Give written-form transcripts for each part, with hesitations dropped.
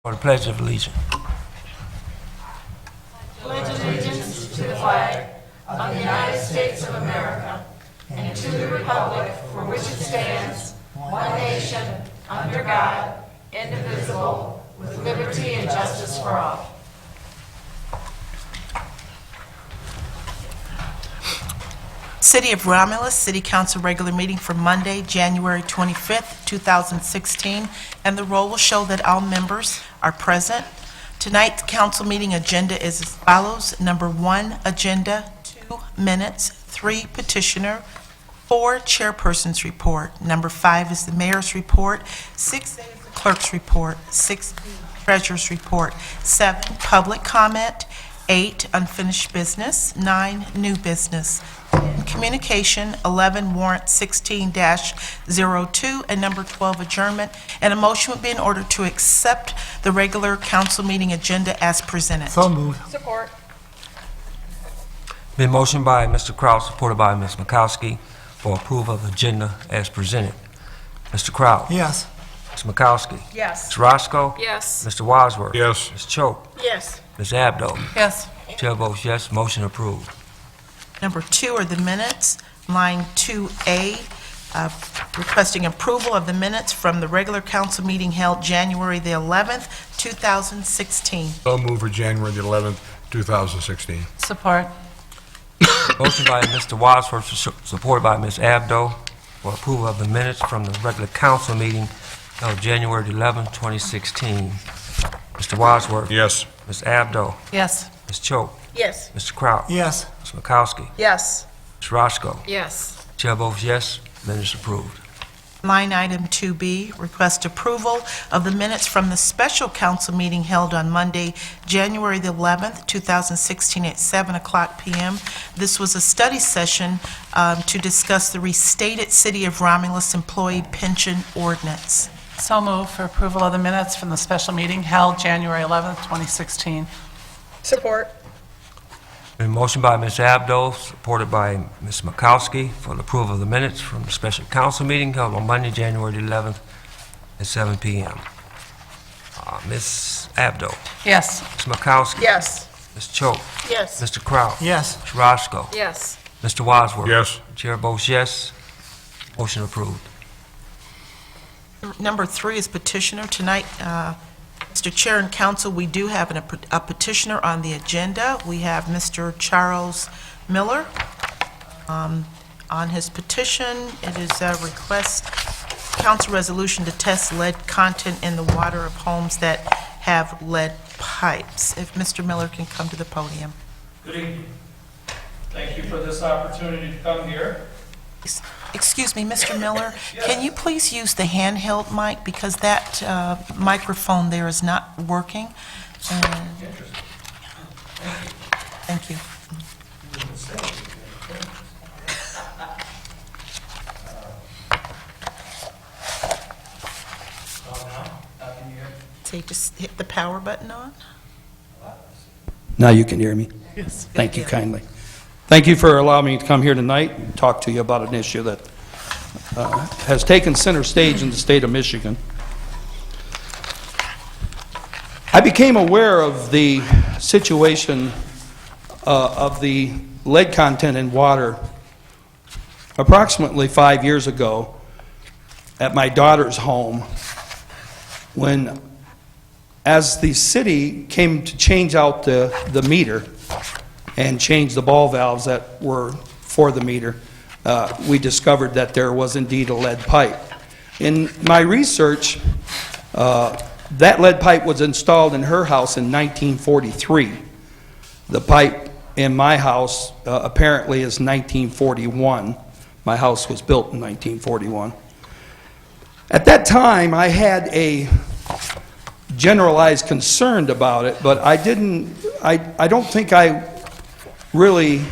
For the Pledge of Allegiance. Pledge allegiance to the flag of the United States of America and to the republic for which it stands, one nation, under God, indivisible, with liberty and justice for all. City of Romulus City Council regular meeting for Monday, January 25th, 2016, and the roll will show that all members are present. Tonight's council meeting agenda is as follows. Number 1, agenda, 2, minutes, 3, petitioner, 4, chairperson's report. Number 5 is the mayor's report. 6A is the clerk's report. 6B, treasurer's report. 7, public comment. 8, unfinished business. 9, new business. 10, communication. 11, warrant 16-02, and number 12, adjournment. And a motion would be in order to accept the regular council meeting agenda as presented. So moved. Support. Been motioned by Mr. Kraut, supported by Ms. Makowski, for approval of the agenda as presented. Mr. Kraut. Yes. Ms. Makowski. Yes. Ms. Roscoe. Yes. Mr. Wadsworth. Yes. Ms. Choate. Yes. Ms. Abdo. Yes. Chair votes yes, motion approved. Number 2 are the minutes. Line 2A, requesting approval of the minutes from the regular council meeting held January the 11th, 2016. So move for January the 11th, 2016. Support. Motion by Mr. Wadsworth, supported by Ms. Abdo, for approval of the minutes from the regular council meeting held January the 11th, 2016. Mr. Wadsworth. Yes. Ms. Abdo. Yes. Ms. Choate. Yes. Mr. Kraut. Yes. Ms. Makowski. Yes. Ms. Roscoe. Yes. Chair votes yes, minutes approved. Line item 2B, request approval of the minutes from the special council meeting held on Monday, January the 11th, 2016 at 7 o'clock p.m. This was a study session to discuss the restated City of Romulus employee pension ordinance. So moved for approval of the minutes from the special meeting held January 11th, 2016. Support. Been motioned by Ms. Abdo, supported by Ms. Makowski, for the approval of the minutes from the special council meeting held on Monday, January the 11th at 7 p.m. Ms. Abdo. Yes. Ms. Makowski. Yes. Ms. Choate. Yes. Mr. Kraut. Yes. Ms. Roscoe. Yes. Mr. Wadsworth. Yes. Chair votes yes, motion approved. Number 3 is petitioner. Tonight, Mr. Chair and Council, we do have a petitioner on the agenda. We have Mr. Charles Miller. On his petition, it is a request, council resolution to test lead content in the water of homes that have lead pipes. If Mr. Miller can come to the podium. Good evening. Thank you for this opportunity to come here. Excuse me, Mr. Miller, can you please use the handheld mic because that microphone there is not working? Interesting. Thank you. So you just hit the power button on? Now you can hear me. Yes. Thank you kindly. Thank you for allowing me to come here tonight and talk to you about an issue that has taken center stage in the state of Michigan. I became aware of the situation of the lead content in water approximately 5 years ago at my daughter's home when, as the city came to change out the meter and change the ball valves that were for the meter, we discovered that there was indeed a lead pipe. In my research, that lead pipe was installed in her house in 1943. The pipe in my house apparently is 1941. My house was built in 1941. At that time, I had a generalized concern about it, but I don't think I really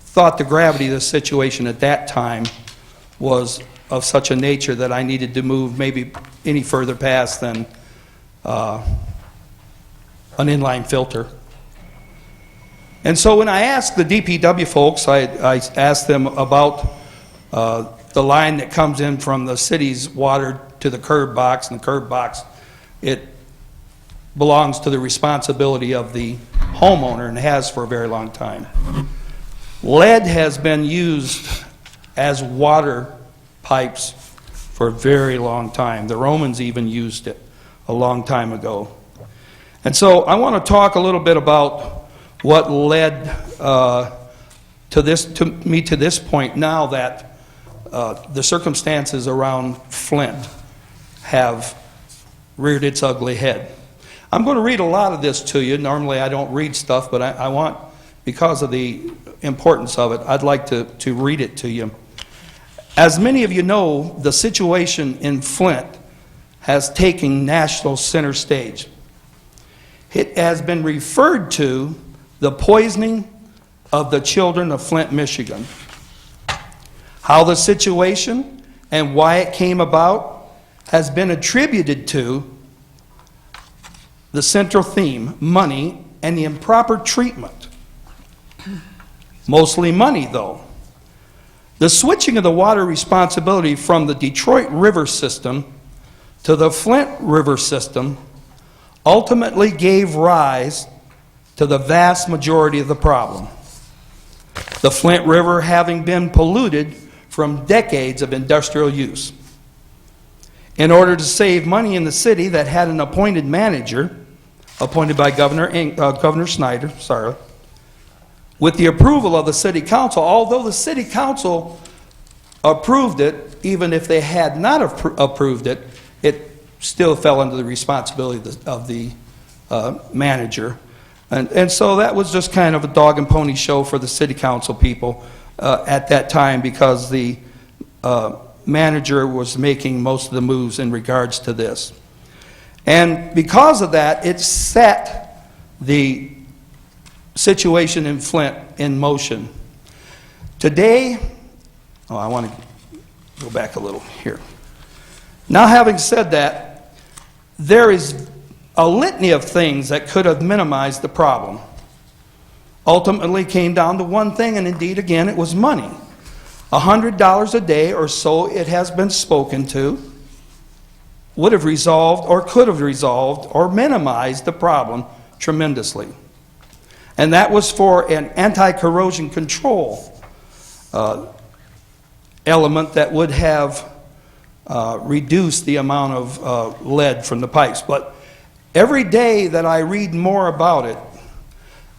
thought the gravity of the situation at that time was of such a nature that I needed to move maybe any further past than an inline filter. And so when I asked the DPW folks, I asked them about the line that comes in from the city's water to the curb box, and the curb box, it belongs to the responsibility of the homeowner and has for a very long time. Lead has been used as water pipes for a very long time. The Romans even used it a long time ago. And so I want to talk a little bit about what led to this point now that the circumstances around Flint have reared its ugly head. I'm going to read a lot of this to you. Normally I don't read stuff, but I want, because of the importance of it, I'd like to read it to you. As many of you know, the situation in Flint has taken national center stage. It has been referred to the poisoning of the children of Flint, Michigan. How the situation and why it came about has been attributed to the central theme, money, and the improper treatment. Mostly money, though. The switching of the water responsibility from the Detroit River system to the Flint River system ultimately gave rise to the vast majority of the problem. The Flint River having been polluted from decades of industrial use. In order to save money in the city that had an appointed manager, appointed by Governor Snyder, with the approval of the city council, although the city council approved it, even if they had not approved it, it still fell under the responsibility of the manager. And so that was just kind of a dog and pony show for the city council people at that time, because the manager was making most of the moves in regards to this. And because of that, it set the situation in Flint in motion. Today, I want to go back a little here. Now, having said that, there is a litany of things that could have minimized the problem. Ultimately came down to one thing, and indeed, again, it was money. $100 a day or so, it has been spoken to, would have resolved or could have resolved or minimized the problem tremendously. And that was for an anti-corrosion control element that would have reduced the amount of lead from the pipes. But every day that I read more about it,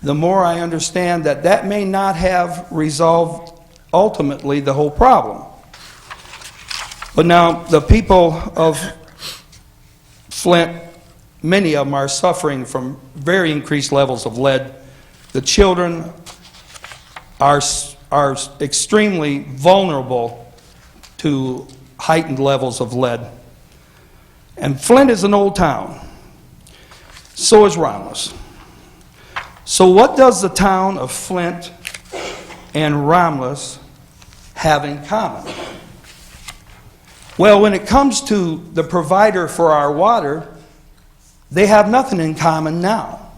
the more I understand that that may not have resolved ultimately the whole problem. But now the people of Flint, many of them are suffering from very increased levels of lead. The children are extremely vulnerable to heightened levels of lead. And Flint is an old town. So is Romulus. So what does the town of Flint and Romulus have in common? Well, when it comes to the provider for our water, they have nothing in common now.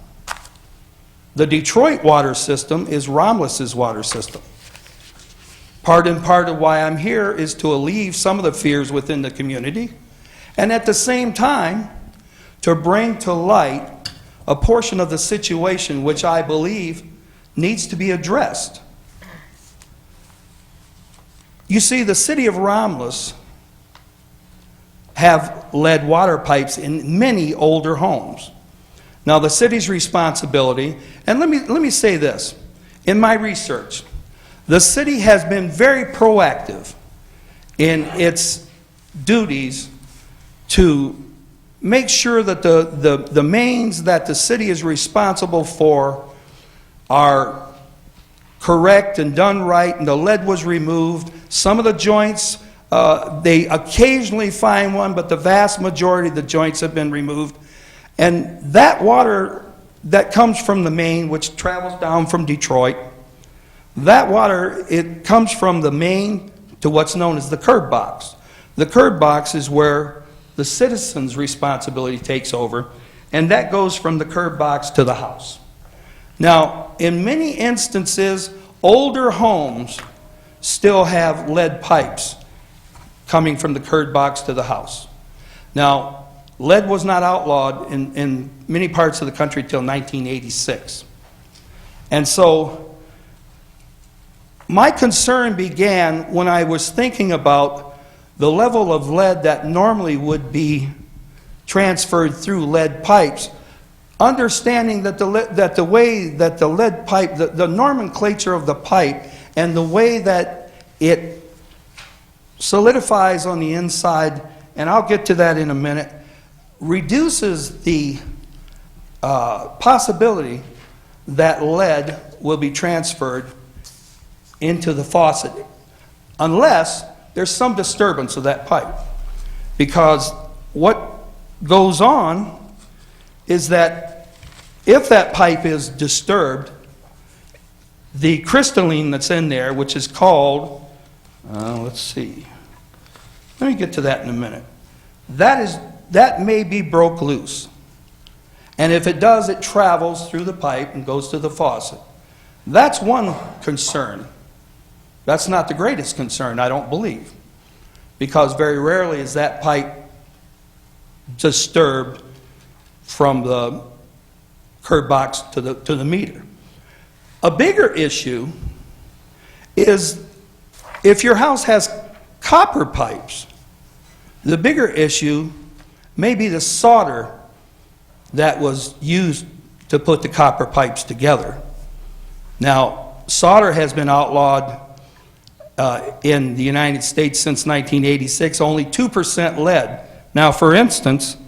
The Detroit water system is Romulus's water system. Part of why I'm here is to alleviate some of the fears within the community, and at the same time, to bring to light a portion of the situation which I believe needs to be addressed. You see, the city of Romulus have lead water pipes in many older homes. Now, the city's responsibility, and let me say this, in my research, the city has been very proactive in its duties to make sure that the mains that the city is responsible for are correct and done right, and the lead was removed. Some of the joints, they occasionally find one, but the vast majority of the joints have been removed. And that water that comes from the main, which travels down from Detroit, that water, it comes from the main to what's known as the curb box. The curb box is where the citizen's responsibility takes over, and that goes from the curb box to the house. Now, in many instances, older homes still have lead pipes coming from the curb box to the house. Now, Lead was not outlawed in many parts of the country till 1986. And so my concern began when I was thinking about the level of lead that normally would be transferred through lead pipes, understanding that the way that the lead pipe, the nomenclature of the pipe, and the way that it solidifies on the inside, and I'll get to that in a minute, reduces the possibility that lead will be transferred into the faucet unless there's some disturbance of that pipe. Because what goes on is that if that pipe is disturbed, the crystalline that's in there, which is called, let's see, let me get to that in a minute. That may be broke loose. And if it does, it travels through the pipe and goes to the faucet. That's one concern. That's not the greatest concern, I don't believe. Because very rarely is that pipe disturbed from the curb box to the meter. A bigger issue is if your house has copper pipes, the bigger issue may be the solder that was used to put the copper pipes together. Now, solder has been outlawed in the United States since 1986, only 2% lead. Now, for instance,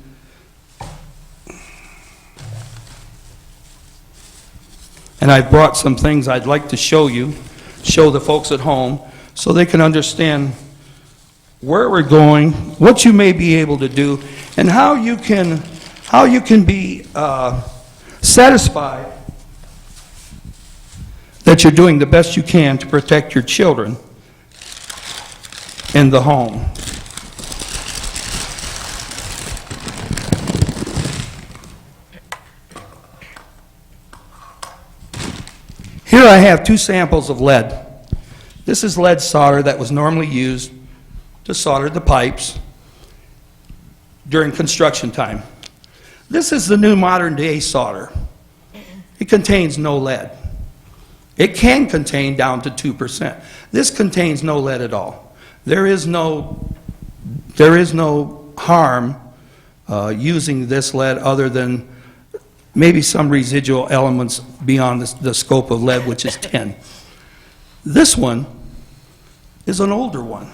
and I've brought some things I'd like to show you, show the folks at home, so they can understand where we're going, what you may be able to do, and how you can be satisfied that you're doing the best you can to protect your children in the home. Here I have 2 samples of lead. This is lead solder that was normally used to solder the pipes during construction time. This is the new modern day solder. It contains no lead. It can contain down to 2%. This contains no lead at all. There is no harm using this lead other than maybe some residual elements beyond the scope of lead, which is 10. This one is an older one.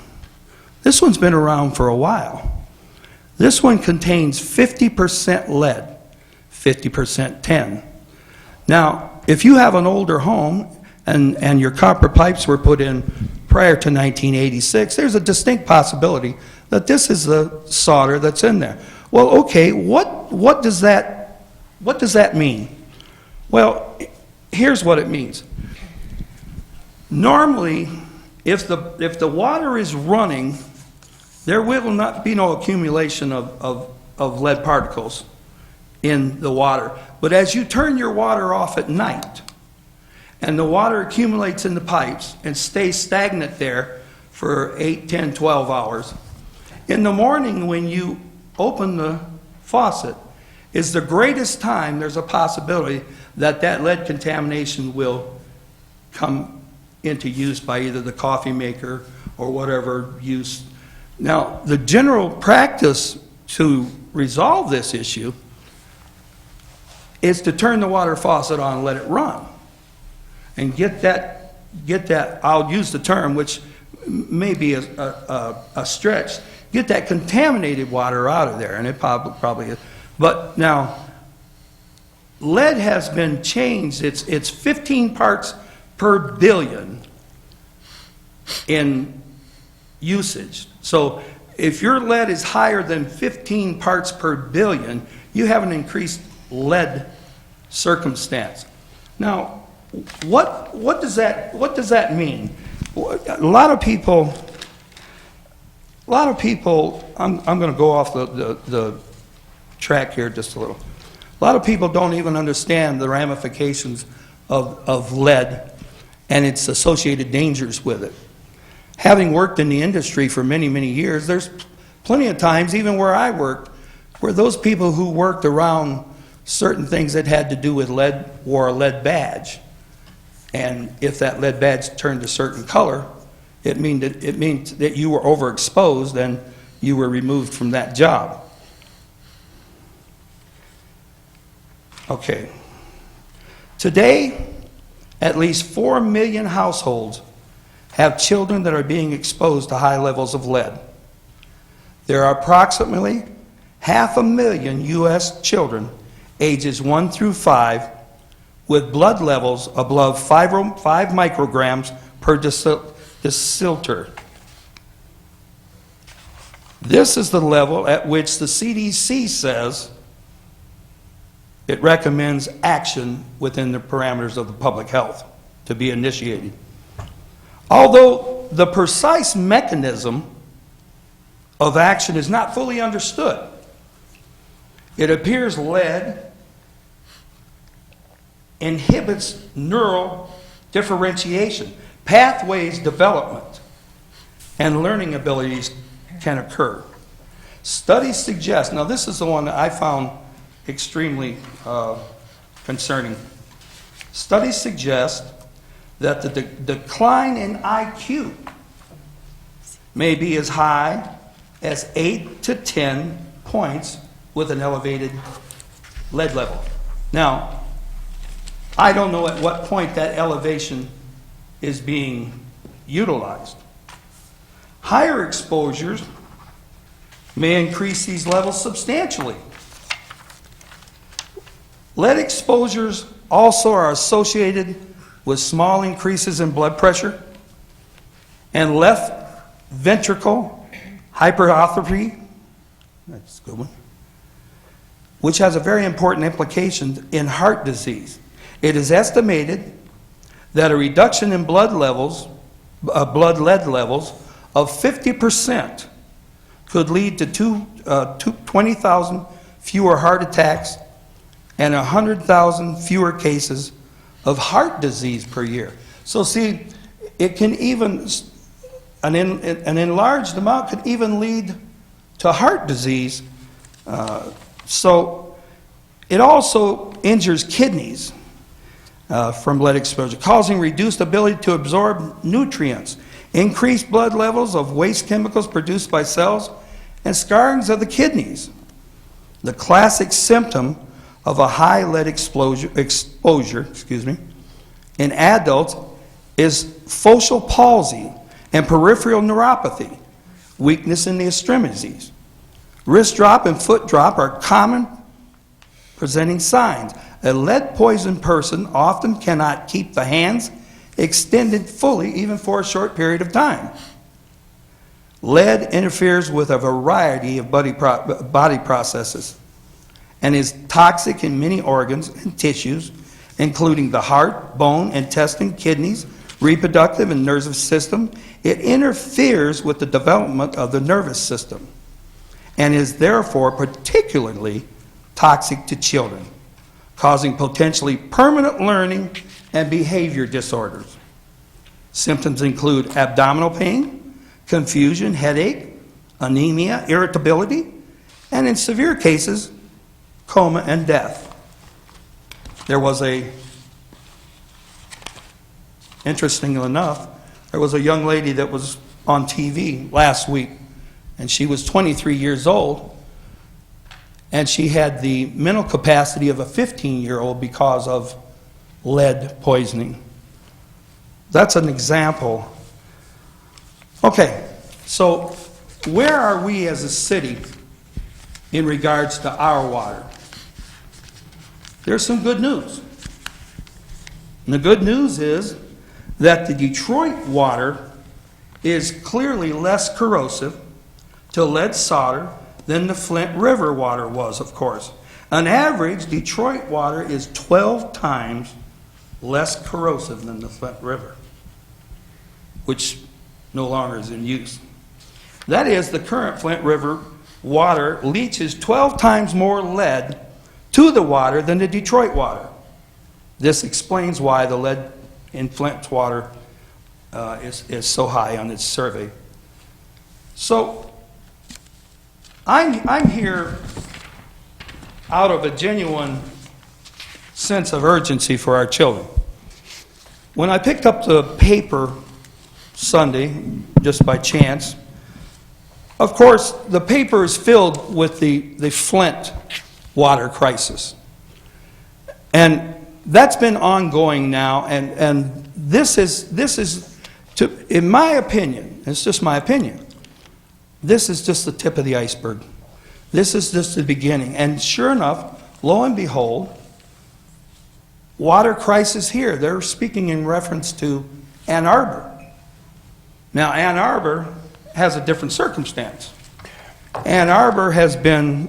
This one's been around for a while. This one contains 50% lead, 50% tin. Now, if you have an older home and your copper pipes were put in prior to 1986, there's a distinct possibility that this is the solder that's in there. Well, okay, what does that mean? Well, here's what it means. Normally, if the water is running, there will not be no accumulation of lead particles in the water. But as you turn your water off at night, and the water accumulates in the pipes and stays stagnant there for 8, 10, 12 hours, in the morning when you open the faucet, is the greatest time there's a possibility that that lead contamination will come into use by either the coffee maker or whatever use. Now, the general practice to resolve this issue is to turn the water faucet on and let it run. And get that, I'll use the term, which may be a stretch, get that contaminated water out of there, and it probably is. But now, lead has been changed. It's 15 parts per billion in usage. So if your lead is higher than 15 parts per billion, you have an increased lead circumstance. Now, what does that mean? A lot of people, I'm going to go off the track here just a little. A lot of people don't even understand the ramifications of lead and its associated dangers with it. Having worked in the industry for many, many years, there's plenty of times, even where I worked, were those people who worked around certain things that had to do with lead, wore a lead badge. And if that lead badge turned a certain color, it means that you were overexposed and you were removed from that job. Okay. Today, at least 4 million households have children that are being exposed to high levels of lead. There are approximately 500,000 U.S. children ages 1 through 5 with blood levels above 5 micrograms per deciliter. This is the level at which the CDC says it recommends action within the parameters of the public health to be initiated. Although the precise mechanism of action is not fully understood, it appears lead inhibits neural differentiation, pathways development, and learning abilities can occur. Studies suggest, now this is the one that I found extremely concerning. Studies suggest that the decline in IQ may be as high as 8 to 10 points with an elevated lead level. Now, I don't know at what point that elevation is being utilized. Higher exposures may increase these levels substantially. Lead exposures also are associated with small increases in blood pressure and left ventricle hypertrophy, that's a good one, which has a very important implication in heart disease. It is estimated that a reduction in blood lead levels of 50% could lead to 20,000 fewer heart attacks and 100,000 fewer cases of heart disease per year. So see, it can even, an enlarged amount could even lead to heart disease. So it also injures kidneys from lead exposure, causing reduced ability to absorb nutrients, increased blood levels of waste chemicals produced by cells, and scarrings of the kidneys. The classic symptom of a high lead exposure in adults is focal palsy and peripheral neuropathy, weakness in the extremities. Wrist drop and foot drop are common presenting signs. A lead-poisoned person often cannot keep the hands extended fully, even for a short period of time. Lead interferes with a variety of body processes and is toxic in many organs and tissues, including the heart, bone, intestine, kidneys, reproductive and nervous system. It interferes with the development of the nervous system and is therefore particularly toxic to children, causing potentially permanent learning and behavior disorders. Symptoms include abdominal pain, confusion, headache, anemia, irritability, and in severe cases, coma and death. Interestingly enough, there was a young lady that was on TV last week, and she was 23 years old, and she had the mental capacity of a 15-year-old because of lead poisoning. That's an example. Okay, so where are we as a city in regards to our water? There's some good news. And the good news is that the Detroit water is clearly less corrosive to lead solder than the Flint River water was, of course. On average, Detroit water is 12 times less corrosive than the Flint River, which no longer is in use. That is, the current Flint River water leaches 12 times more lead to the water than the Detroit water. This explains why the lead in Flint's water is so high on its survey. So I'm here out of a genuine sense of urgency for our children. When I picked up the paper Sunday, just by chance, of course, the paper is filled with the Flint water crisis. And that's been ongoing now, and this is in my opinion, it's just my opinion, this is just the tip of the iceberg. This is just the beginning. And sure enough, lo and behold, water crisis here. They're speaking in reference to Ann Arbor. Now, Ann Arbor has a different circumstance. Ann Arbor has been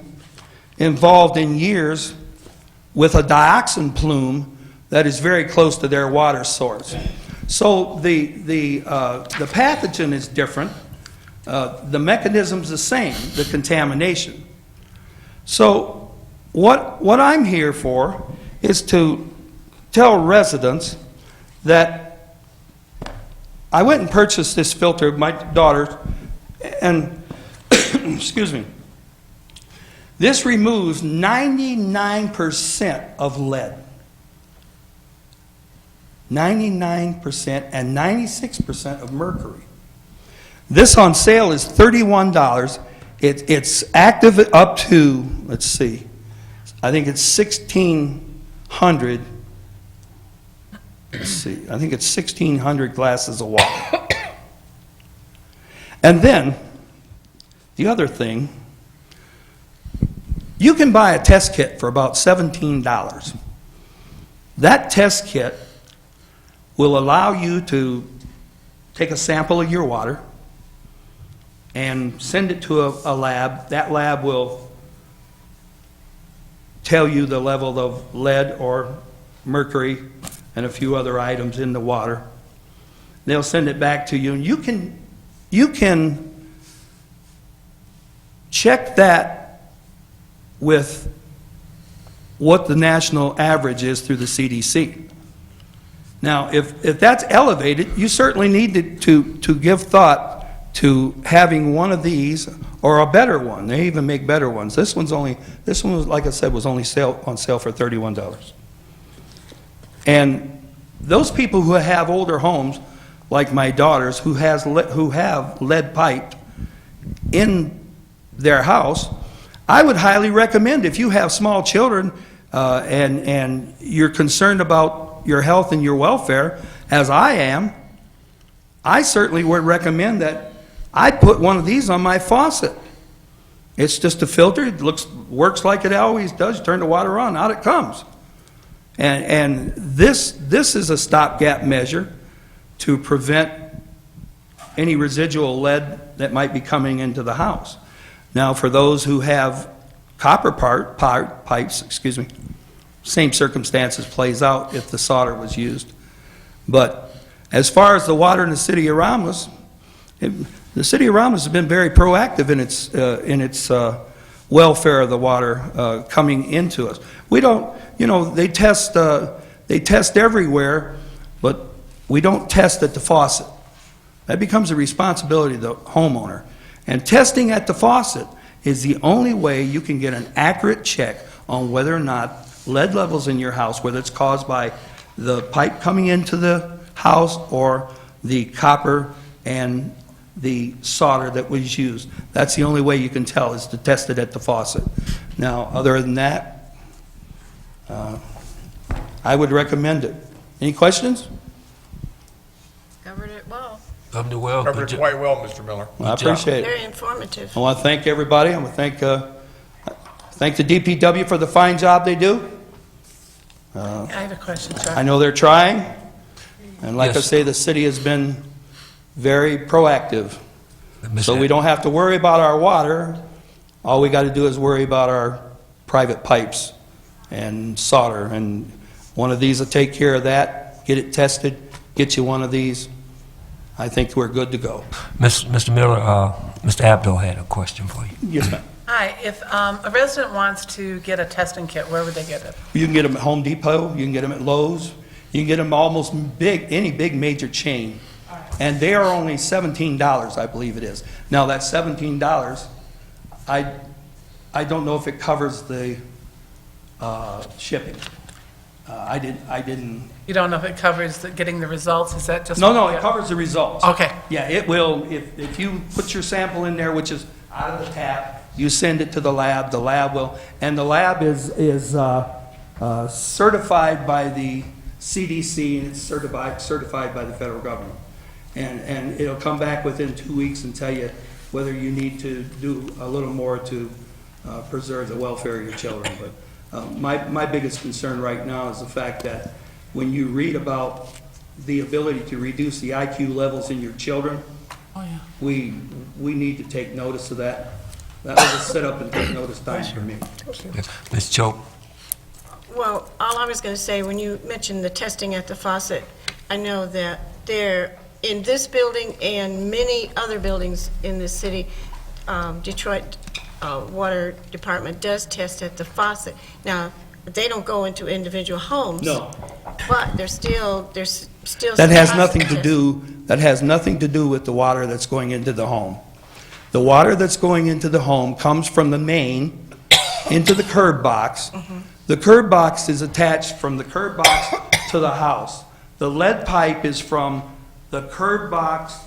involved in years with a dioxin plume that is very close to their water source. So the pathogen is different. The mechanism's the same, the contamination. So what I'm here for is to tell residents that I went and purchased this filter, my daughter, and excuse me, this removes 99% of lead. 99% and 96% of mercury. This on sale is $31. It's active up to, let's see, I think it's 1,600. Let's see, I think it's 1,600 glasses of water. And then, the other thing, you can buy a test kit for about $17. That test kit will allow you to take a sample of your water and send it to a lab. That lab will tell you the level of lead or mercury and a few other items in the water. They'll send it back to you, and you can check that with what the national average is through the CDC. Now, if that's elevated, you certainly need to give thought to having one of these or a better one. They even make better ones. This one was, like I said, was only on sale for $31. And those people who have older homes, like my daughters, who have lead pipe in their house, I would highly recommend, if you have small children and you're concerned about your health and your welfare, as I am, I certainly would recommend that I put one of these on my faucet. It's just a filter. It works like it always does. You turn the water on, out it comes. And this is a stopgap measure to prevent any residual lead that might be coming into the house. Now, for those who have copper pipes, same circumstances plays out if the solder was used. But as far as the water in the city of Romulus, the city of Romulus has been very proactive in its welfare of the water coming into us. We don't, they test everywhere, but we don't test at the faucet. That becomes a responsibility of the homeowner. And testing at the faucet is the only way you can get an accurate check on whether or not lead levels in your house, whether it's caused by the pipe coming into the house or the copper and the solder that was used. That's the only way you can tell, is to test it at the faucet. Now, other than that, I would recommend it. Any questions? Covered it well. Covered it well. Covered Good it job. quite well, Mr. Miller. I appreciate it. Very informative. I want to thank everybody. I want to thank the DPW for the fine job they do. I have a question, Chuck. I know they're trying, and like I Yes. say, the city has been very proactive. Ms. So we don't have to worry about our water. All we got to do is worry about our private pipes and solder. And one of these will take care of that, get it tested, get you one of these. I think we're good to go. Mr. Miller, Mr. Abdo had a question for you. Yes, ma'am. Hi, if a resident wants to get a testing kit, where would they get it? You can get them at Home Depot, you can get them at Lowe's, you can get them almost any big major chain. And they are only $17, I believe it is. Now, that $17, I don't know if it covers the shipping. I didn't, You don't know if it covers getting the results? Is that just? no, it covers the results. Okay. Yeah, it will, if you put your sample in there, which is out of the tap, you send it to the lab will, and the lab is certified by the CDC, and it's certified by the federal government. And it'll come back within 2 weeks and tell you whether you need to do a little more to preserve the welfare of your children. But my biggest concern right now is the fact that when you read about the ability to reduce the IQ levels in your children, Oh, yeah. we need to take notice of that. That was a sit up and take notice time for me. Ms. Choate? Well, all I was going to say, when you mentioned the testing at the faucet, I know that there, in this building and many other buildings in the city, Detroit Water Department does test at the faucet. Now, they don't go into individual homes. No. But there's still That has some nothing to faucet do, that has nothing to do with the water that's going into the home. The water that's going into the home comes from the main into the curb box. The curb box is attached from the curb box to the house. The lead pipe is from the curb box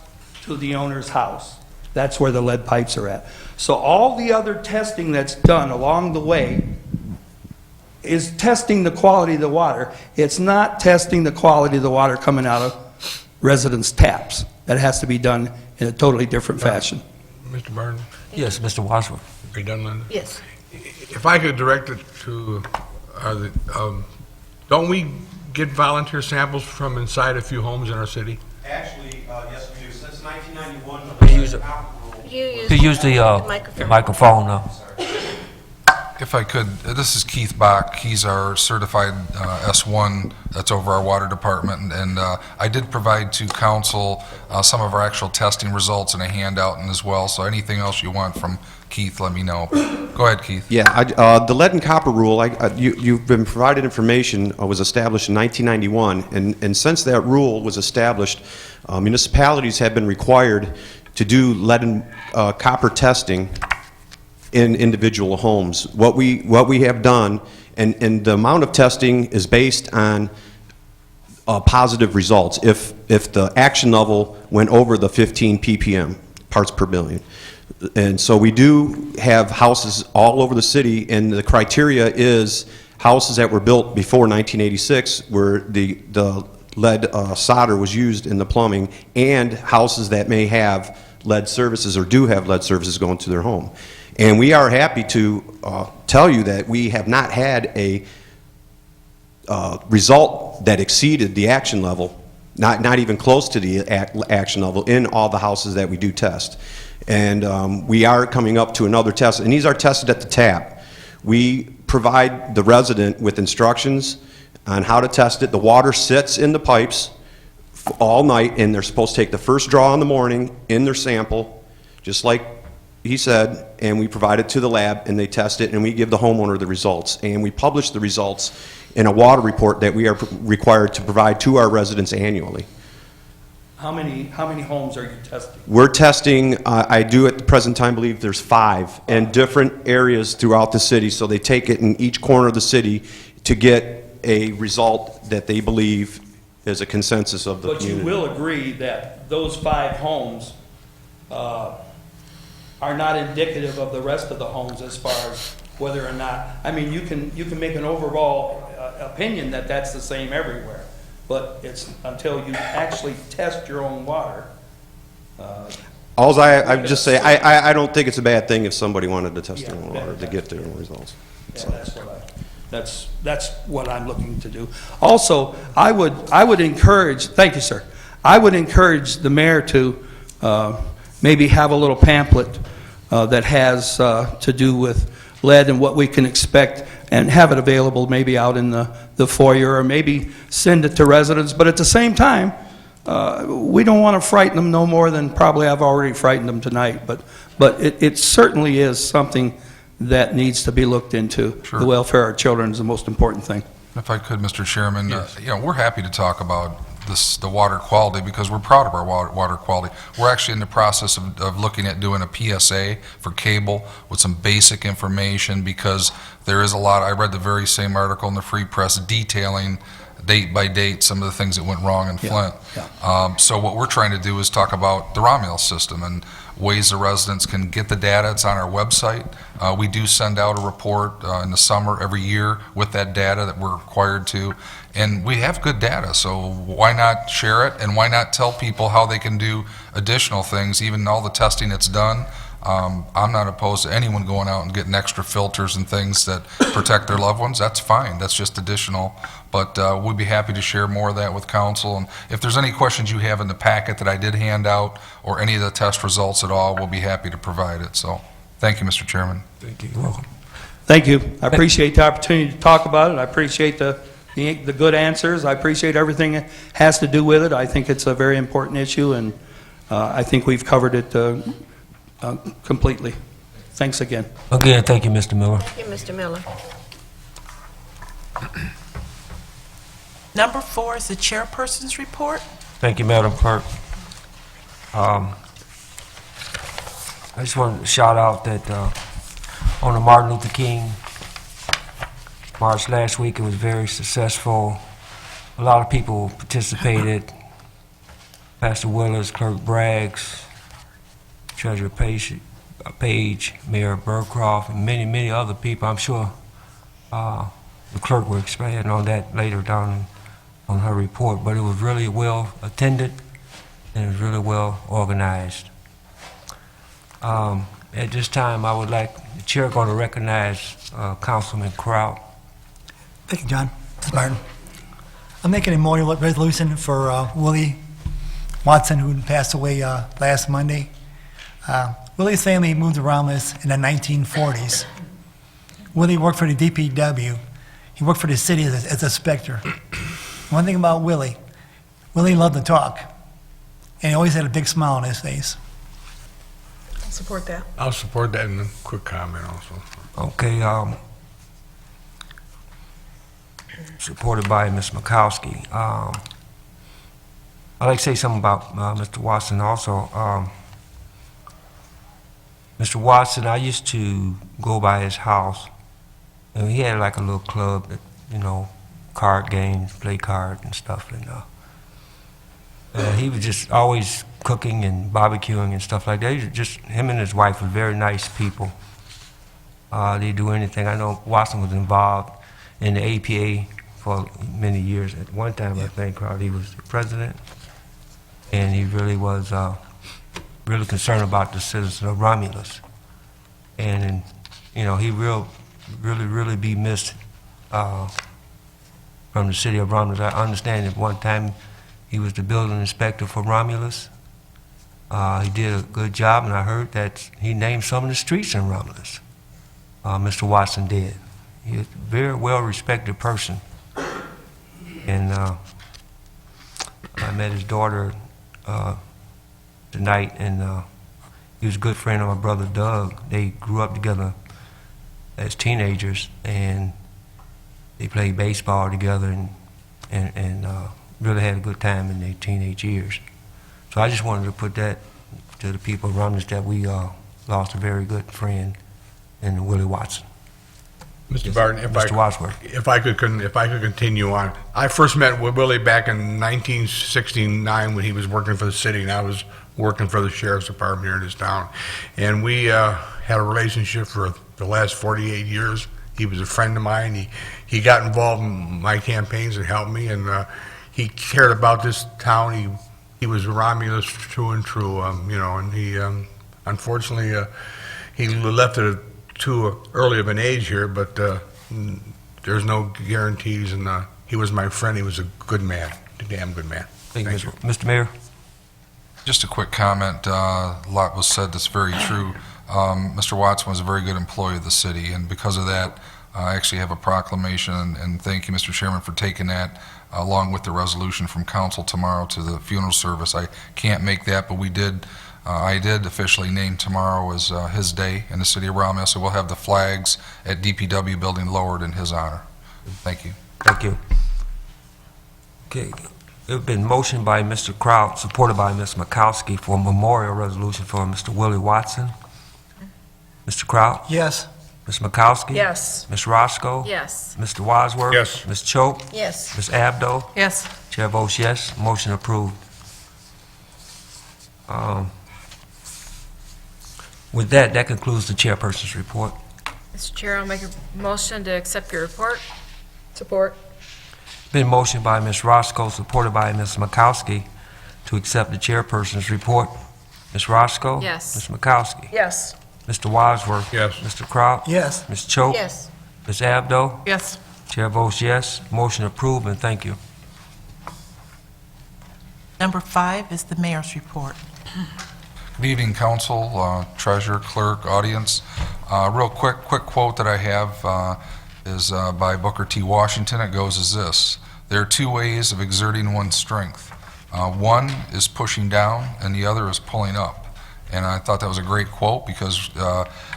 to the owner's house. That's where the lead pipes are at. So all the other testing that's done along the way is testing the quality of the water. It's not testing the quality of the water coming out of residents' taps. That has to be done in a totally different fashion. Mr. Barton, Yes, Mr. Wadsworth. are you done, Linda? Yes. If I could direct it to, don't we get volunteer samples from inside a few homes in our city? Actually, yes, we do. Since 1991, You use it. You use the microphone now. If I could, this is Keith Bach. He's our certified S1 that's over our water department, and I did provide to council some of our actual testing results in a handout and as well, so anything else you want from Keith, let me know. Go ahead, Keith. Yeah, the lead and copper rule, you've been provided information, was established in 1991, and since that rule was established, municipalities have been required to do lead and copper testing in individual homes. What we have done, and the amount of testing is based on positive results. If the action level went over the 15 ppm, parts per billion. And so we do have houses all over the city, and the criteria is houses that were built before 1986 where the lead solder was used in the plumbing, and houses that may have lead services or do have lead services going to their home. And we are happy to tell you that we have not had a result that exceeded the action level, not even close to the action level in all the houses that we do test. And we are coming up to another test, and these are tested at the tap. We provide the resident with instructions on how to test it. The water sits in the pipes all night, and they're supposed to take the first draw in the morning in their sample, just like he said, and we provide it to the lab, and they test it, and we give the homeowner the results. And we publish the results in a water report that we are required to provide to our residents annually. How many homes are you testing? We're testing, I do at the present time believe there's 5 in different areas throughout the city, so they take it in each corner of the city to get a result that they believe is a consensus of the But community. you will agree that those 5 homes are not indicative of the rest of the homes as far as whether or not, I mean, you can make an overall opinion that that's the same everywhere, but it's until you actually test your own water. Alls I just say, I don't think it's a bad thing if somebody wanted to test their own Yeah, water to get their own results. Yeah, that's what I'm looking to do. Also, I would encourage, thank you, sir. I would encourage the mayor to maybe have a little pamphlet that has to do with lead and what we can expect, and have it available maybe out in the foyer, or maybe send it to residents. But at the same time, we don't want to frighten them no more than probably I've already frightened them tonight. But it certainly is something that needs to be looked into. Sure. The welfare of our children is the most important thing. If I could, Mr. Chairman, you know, we're happy to talk about the water quality, because we're proud of our water quality. We're actually in the process of looking at doing a PSA for cable with some basic information, because there is a lot, I read the very same article in the Free Press detailing date by date some of the things that went wrong in Flint. So what we're trying to do is talk about the Romulus system and ways the residents can get the data. It's on our website. We do send out a report in the summer every year with that data that we're required to, and we have good data, so why not share it, and why not tell people how they can do additional things, even all the testing that's done. I'm not opposed to anyone going out and getting extra filters and things that protect their loved ones. That's fine. That's just additional. But we'd be happy to share more of that with council. And if there's any questions you have in the packet that I did hand out, or any of the test results at all, we'll be happy to provide it. So thank you, Mr. Chairman. Thank you. You're welcome. Thank you. I appreciate the opportunity to talk about it. I appreciate the good answers. I appreciate everything that has to do with it. I think it's a very important issue, and I think we've covered it completely. Thanks again. Again, thank you, Mr. Miller. Thank you, Mr. Miller. Number 4 is the chairperson's report. Thank you, Madam Clerk. I just want to shout out that on the Martin Luther King March last week, it was very successful. A lot of people participated. Pastor Willis, Clerk Braggs, Treasurer Page, Mayor Burcroft, and many, many other people. I'm sure the clerk will expand on that later down on her report, but it was really well attended and it was really well organized. At this time, I would like, the chair going to recognize Councilman Kraut. Thank you, John. Ms. Martin. I'm making a memorial resolution for Willie Watson, who passed away last Monday. Willie's family moved around this in the 1940s. Willie worked for the DPW. He worked for the city as a inspector. One thing about Willie loved to talk, and he always had a big smile on his face. Support that. I'll support that, and a quick comment also. Okay, supported by Ms. Makowski. I'd like to say something about Mr. Watson also. Mr. Watson, I used to go by his house, and he had like a little club that, you know, card games, play cards and stuff, and he was just always cooking and barbecuing and stuff like that. He was just, him and his wife were very nice people. They'd do anything. I know Watson was involved in the APA for many years. At one time, I think, he was the president, and he really was really concerned about the citizens of Romulus. And you know, he really be missed from the city of Romulus. I understand at one time he was the building inspector for Romulus. He did a good job, and I heard that he named some of the streets in Romulus. Mr. Watson did. He was a very well-respected person. And I met his daughter tonight, and he was a good friend of my brother Doug. They grew up together as teenagers, and they played baseball together and really had a good time in their teenage years. So I just wanted to put that to the people around us, that we lost a very good friend in Willie Watson. Mr. Barton, Mr. Wadsworth. if I could continue on. I first met with Willie back in 1969 when he was working for the city, and I was working for the sheriff's department here in this town. And we had a relationship for the last 48 years. He was a friend of mine. He got involved in my campaigns and helped me, and he cared about this town. He was Romulus true and true, you know, and he unfortunately he left at too early of an age here, but there's no guarantees, and he was my friend. He was a good man, a damn good man. Thank you. you. Mr. Mayor? Just a quick comment. A lot was said that's very true. Mr. Watson was a very good employee of the city, and because of that, I actually have a proclamation, and thank you, Mr. Chairman, for taking that along with the resolution from council tomorrow to the funeral service. I can't make that, but we did. I did officially name tomorrow as his day in the city of Romulus, so we'll have the flags at DPW building lowered in his honor. Thank you. Thank you. Okay. It's been motioned by Mr. Kraut, supported by Ms. Makowski, for a memorial resolution for Mr. Willie Watson. Mr. Kraut? Yes. Ms. Makowski? Yes. Ms. Roscoe? Yes. Mr. Wadsworth? Yes. Ms. Choate? Yes. Ms. Abdo? Yes. Chair votes yes, motion approved. With that, that concludes the chairperson's report. Mr. Chair, I'll make a motion to accept your report. Support. Been motioned by Ms. Roscoe, supported by Ms. Makowski, to accept the chairperson's report. Ms. Roscoe? Yes. Ms. Makowski? Yes. Mr. Wadsworth? Yes. Mr. Kraut? Yes. Ms. Choate? Yes. Ms. Abdo? Yes. Chair votes yes, motion approved, and thank you. Number 5 is the mayor's report. Good evening, council, treasurer, clerk, audience. Real quick quote that I have is by Booker T. Washington. It goes as this: there are two ways of exerting one's strength. One is pushing down, and the other is pulling up. And I thought that was a great quote because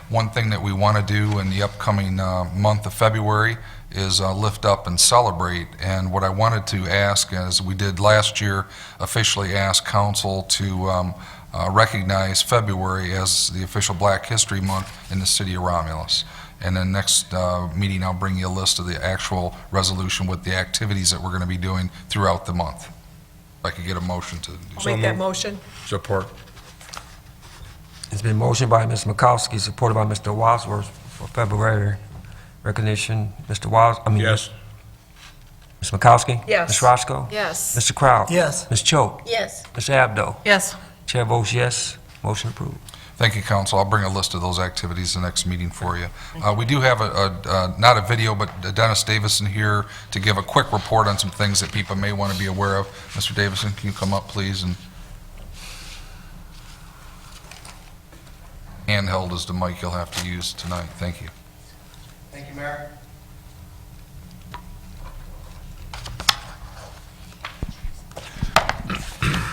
one thing that we want to do in the upcoming month of February is lift up and celebrate. And what I wanted to ask, as we did last year, officially ask council to recognize February as the official Black History Month in the city of Romulus. And then next meeting, I'll bring you a list of the actual resolution with the activities that we're going to be doing throughout the month. If I could get a motion to do so. Make that motion. Support. It's been motioned by Ms. Makowski, supported by Mr. Wadsworth, for February recognition. Yes. Ms. Makowski? Yes. Ms. Roscoe? Yes. Mr. Kraut? Yes. Ms. Choate? Yes. Ms. Abdo? Yes. Chair votes yes, motion approved. Thank you, council. I'll bring a list of those activities the next meeting for you. We do have not a video, but Dennis Davison here to give a quick report on some things that people may want to be aware of. Mr. Davison, can you come up, please? And handheld is the mic you'll have to use tonight. Thank you. Thank you, Mayor.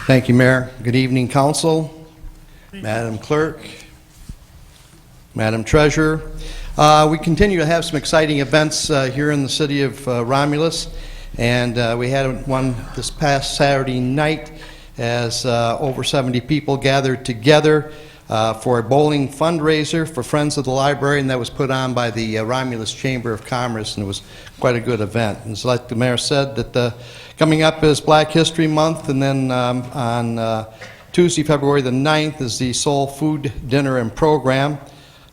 Thank you, Mayor. Good evening, Council, Madam Clerk, Madam Treasurer. We continue to have some exciting events here in the city of Romulus, and we had one this past Saturday night as over 70 people gathered together for a bowling fundraiser for Friends of the Library, and that was put on by the Romulus Chamber of Commerce, and it was quite a good event. And it's like the mayor said, that coming up is Black History Month, and then on Tuesday, February the 9th, is the Soul Food Dinner and Program.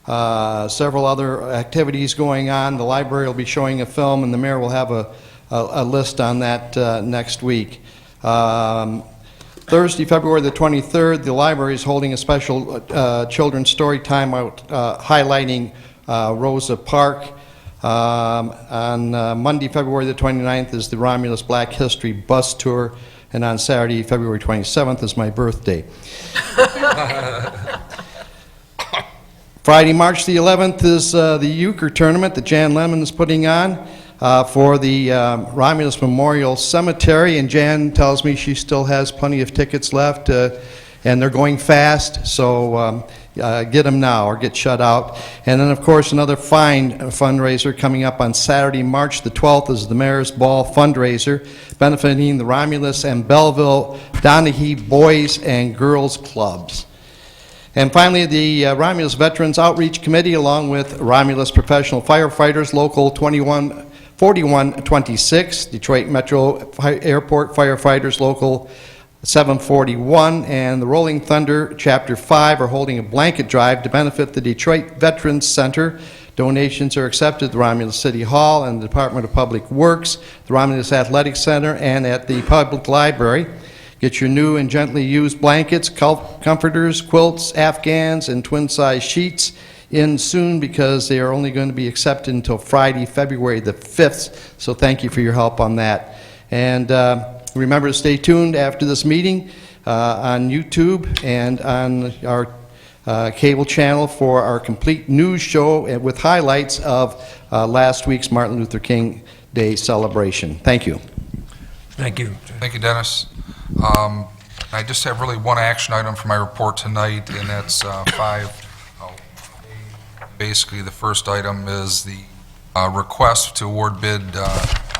Several other activities going on. The library will be showing a film, and the mayor will have a list on that next week. Thursday, February the 23rd, the library is holding a special children's story time out highlighting Rosa Parks. On Monday, February the 29th, is the Romulus Black History Bus Tour, and on Saturday, February 27th, is my birthday. Friday, March the 11th, is the euchre tournament that Jan Lemon is putting on for the Romulus Memorial Cemetery, and Jan tells me she still has plenty of tickets left, and they're going fast, so get them now or get shut out. And then, of course, another fine fundraiser coming up on Saturday, March the 12th, is the Mayor's Ball fundraiser, benefiting the Romulus and Belleville Donahue Boys and Girls Clubs. And finally, the Romulus Veterans Outreach Committee, along with Romulus Professional Firefighters, Local 4126, Detroit Metro Airport Firefighters, Local 741, and the Rolling Thunder Chapter 5 are holding a blanket drive to benefit the Detroit Veterans Center. Donations are accepted at the Romulus City Hall and the Department of Public Works, the Romulus Athletic Center, and at the Public Library. Get your new and gently used blankets, comforters, quilts, afghans, and twin-size sheets in soon, because they are only going to be accepted until Friday, February the 5th. So thank you for your help on that. And remember to stay tuned after this meeting on YouTube and on our cable channel for our complete news show with highlights of last week's Martin Luther King Day celebration. Thank you. Thank you. Thank you, Dennis. I just have really one action item for my report tonight, and that's basically the first item is the request to award bid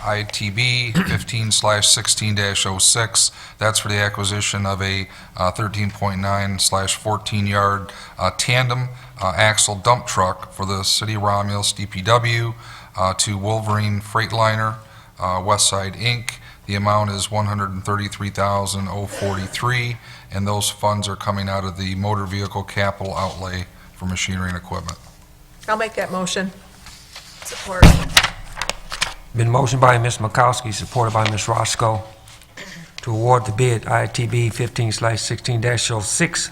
ITB 15/16-06. That's for the acquisition of a 13.9/14-yard tandem axle dump truck for the City of Romulus DPW to Wolverine Freightliner, Westside Inc. The amount is $133,043, and those funds are coming out of the motor vehicle capital outlay for machinery and equipment. I'll make that motion. Support. Been motioned by Ms. Makowski, supported by Ms. Roscoe, to award the bid ITB 15/16-06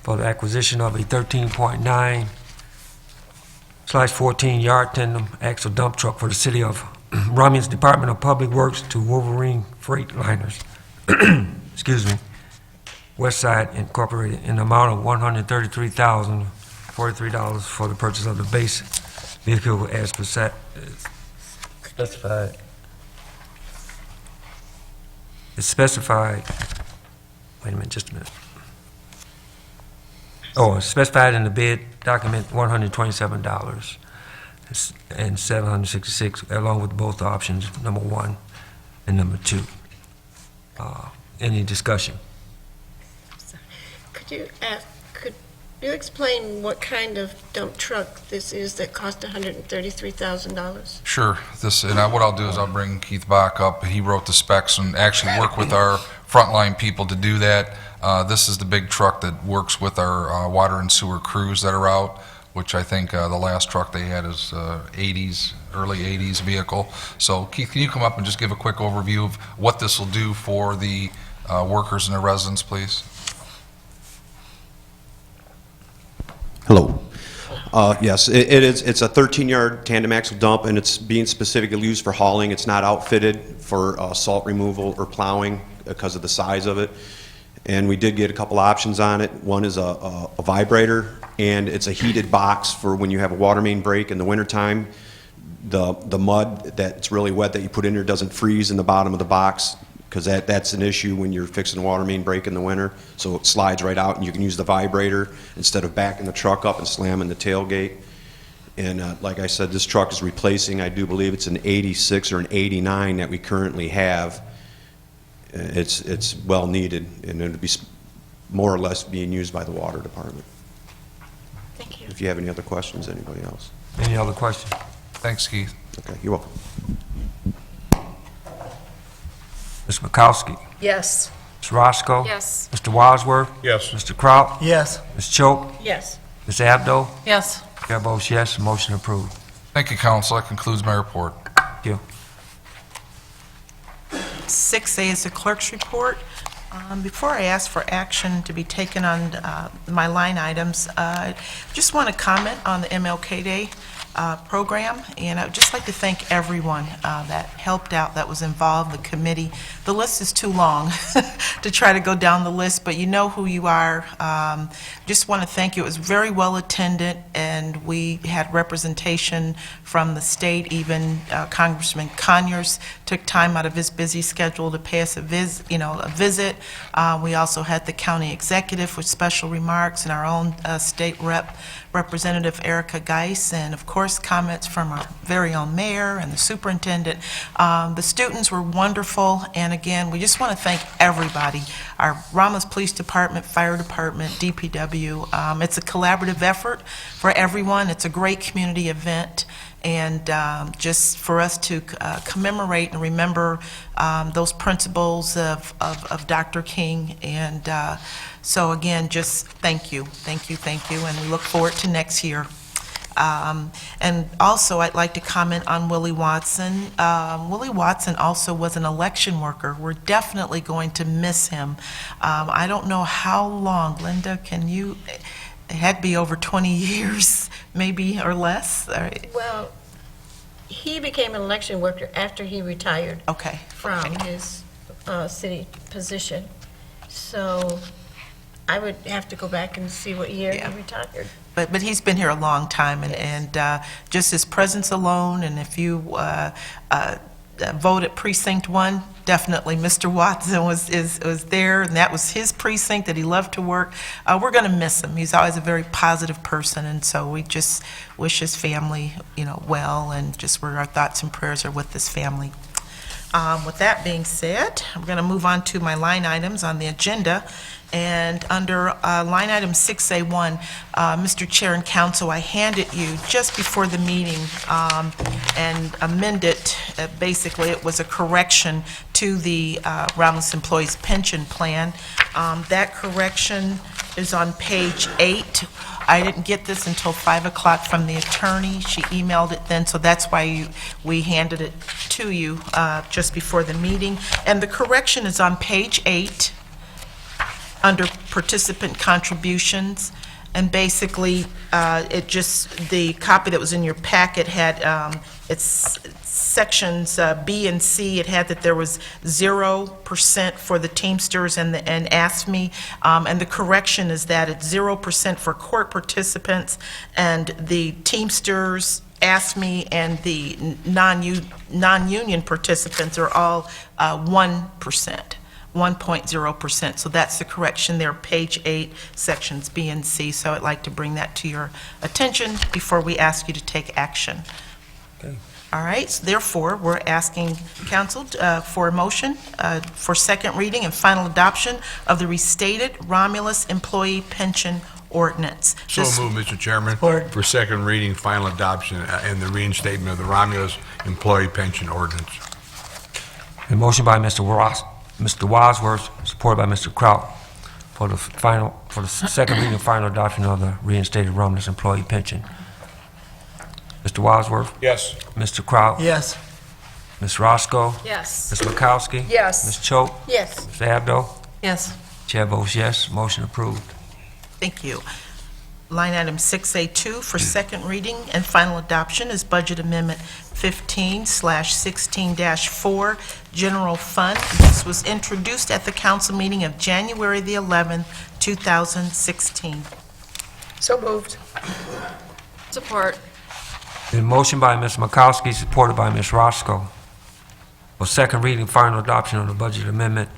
for the acquisition of a 13.9/14-yard tandem axle dump truck for the City of Romulus Department of Public Works to Wolverine Freightliners, excuse me, Westside Incorporated, in the amount of $133,043 for the purchase of the base vehicle as specified. It's specified, wait a minute, just a minute. Oh, it's specified in the bid document, $127 and $766, along with both options, number 1 and number 2. Any discussion? Could you explain what kind of dump truck this is that cost $133,000? Sure. What I'll do is I'll bring Keith Bach up. He wrote the specs and actually worked with our frontline people to do that. This is the big truck that works with our water and sewer crews that are out, which I think the last truck they had is early 80s vehicle. So Keith, can you come up and just give a quick overview of what this will do for the workers and the residents, please? Hello. Yes, it's a 13-yard tandem axle dump, and it's being specifically used for hauling. It's not outfitted for salt removal or plowing because of the size of it. And we did get a couple options on it. One is a vibrator, and it's a heated box for when you have a water main break in the wintertime. The mud that's really wet that you put in there doesn't freeze in the bottom of the box, because that's an issue when you're fixing a water main break in the winter. So it slides right out, and you can use the vibrator instead of backing the truck up and slamming the tailgate. And like I said, this truck is replacing, I do believe it's an 86 or an 89 that we currently have. It's well needed, and it'll be more or less being used by the water department. Thank you. If you have any other questions, anybody else? Any other questions? Thanks, Keith. Okay, you're welcome. Ms. Makowski? Yes. Ms. Roscoe? Yes. Mr. Wadsworth? Yes. Mr. Kraut? Yes. Ms. Choate? Yes. Ms. Abdo? Yes. Chair votes yes, motion approved. Thank you, Council. That concludes my report. Thank you. 6A is the clerk's report. Before I ask for action to be taken on my line items, I just want to comment on the MLK Day program, and I would just like to thank everyone that helped out, that was involved, the committee. The list is too long to try to go down the list, but you know who you are. Just want to thank you. It was very well attended, and we had representation from the state. Even Congressman Conyers took time out of his busy schedule to pay us a visit. We also had the county executive with special remarks, and our own state Representative Erica Geis, and of course comments from our very own mayor and the superintendent. The students were wonderful, and again, we just want to thank everybody, our Romulus Police Department, Fire Department, DPW. It's a collaborative effort for everyone. It's a great community event, and just for us to commemorate and remember those principles of Dr. King. And so again, just thank you, and we look forward to next year. And also, I'd like to comment on Willie Watson. Willie Watson also was an election worker. We're definitely going to miss him. I don't know how long, Linda, it had to be over 20 years, maybe, or less? Well, he became an election worker after he retired from his city position. So I would have to go back and see what year he retired. But he's been here a long time, and just his presence alone, and if you vote at Precinct 1, definitely Mr. Watson was there, and that was his precinct that he loved to work. We're going to miss him. He's always a very positive person, and so we just wish his family, well, and just where our thoughts and prayers are with this family. With that being said, I'm going to move on to my line items on the agenda. And under line item 6A1, Mr. Chair and Council, I handed you just before the meeting and amended, basically, it was a correction to the Romulus Employees Pension Plan. That correction is on page 8. I didn't get this until 5 o'clock from the attorney. She emailed it then, so that's why we handed it to you just before the meeting. And the correction is on page 8, under participant contributions. And basically, the copy that was in your packet had, it's sections B and C, it had that there was 0% for the Teamsters and AFSCME, and the correction is that it's 0% for court participants, and the Teamsters, AFSCME, and the non-union participants are all 1%. 1.0%. So that's the correction there, page 8, sections B and C. So I'd like to bring that to your attention before we ask you to take action. Okay. All right, so therefore, we're asking council for a motion for second reading and final adoption of the restated Romulus Employee Pension Ordinance. So moved, Mr. Chairman. Support. For second reading, final adoption, and the reinstatement of the Romulus Employee Pension Ordinance. A motion by Mr. Wadsworth, supported by Mr. Kraut, for the second reading and final adoption of the reinstated Romulus employee pension. Mr. Wadsworth? Yes. Mr. Kraut? Yes. Ms. Roscoe? Yes. Ms. Makowski? Yes. Ms. Choate? Yes. Ms. Abdo? Yes. Chair votes yes, motion approved. Thank you. Line item 6A2 for second reading and final adoption is Budget Amendment 15/16-4, General Fund. This was introduced at the council meeting of January the 11th, 2016. So moved. Support. A motion by Ms. Makowski, supported by Ms. Roscoe, for second reading and final adoption of the Budget Amendment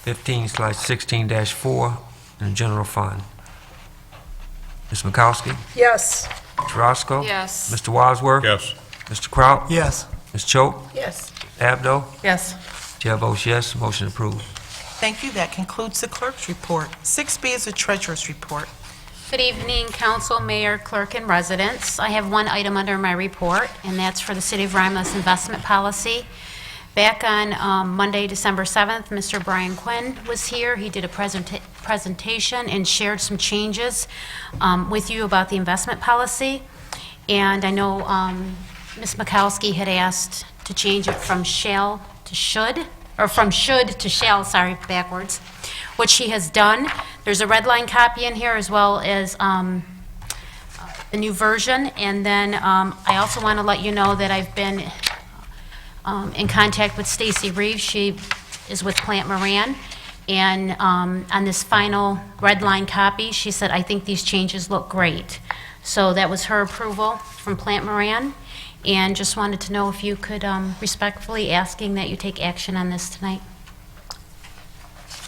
15/16-4 in the General Fund. Ms. Makowski? Yes. Ms. Roscoe? Yes. Mr. Wadsworth? Yes. Mr. Kraut? Yes. Ms. Choate? Yes. Abdo? Yes. Chair votes yes, motion approved. Thank you. That concludes the clerk's report. 6B is the treasurer's report. Good evening, council, mayor, clerk, and residents. I have one item under my report, and that's for the City of Romulus investment policy. Back on Monday, December 7th, Mr. Brian Quinn was here. He did a presentation and shared some changes with you about the investment policy. And I know Ms. Makowski had asked to change it from shall to should, or from should to shall, sorry, backwards, which he has done. There's a red line copy in here as well as the new version. And then I also want to let you know that I've been in contact with Stacy Reeves. She is with Plant Moran. And on this final red line copy, she said, I think these changes look great. So that was her approval from Plant Moran. And just wanted to know if you could respectfully asking that you take action on this tonight.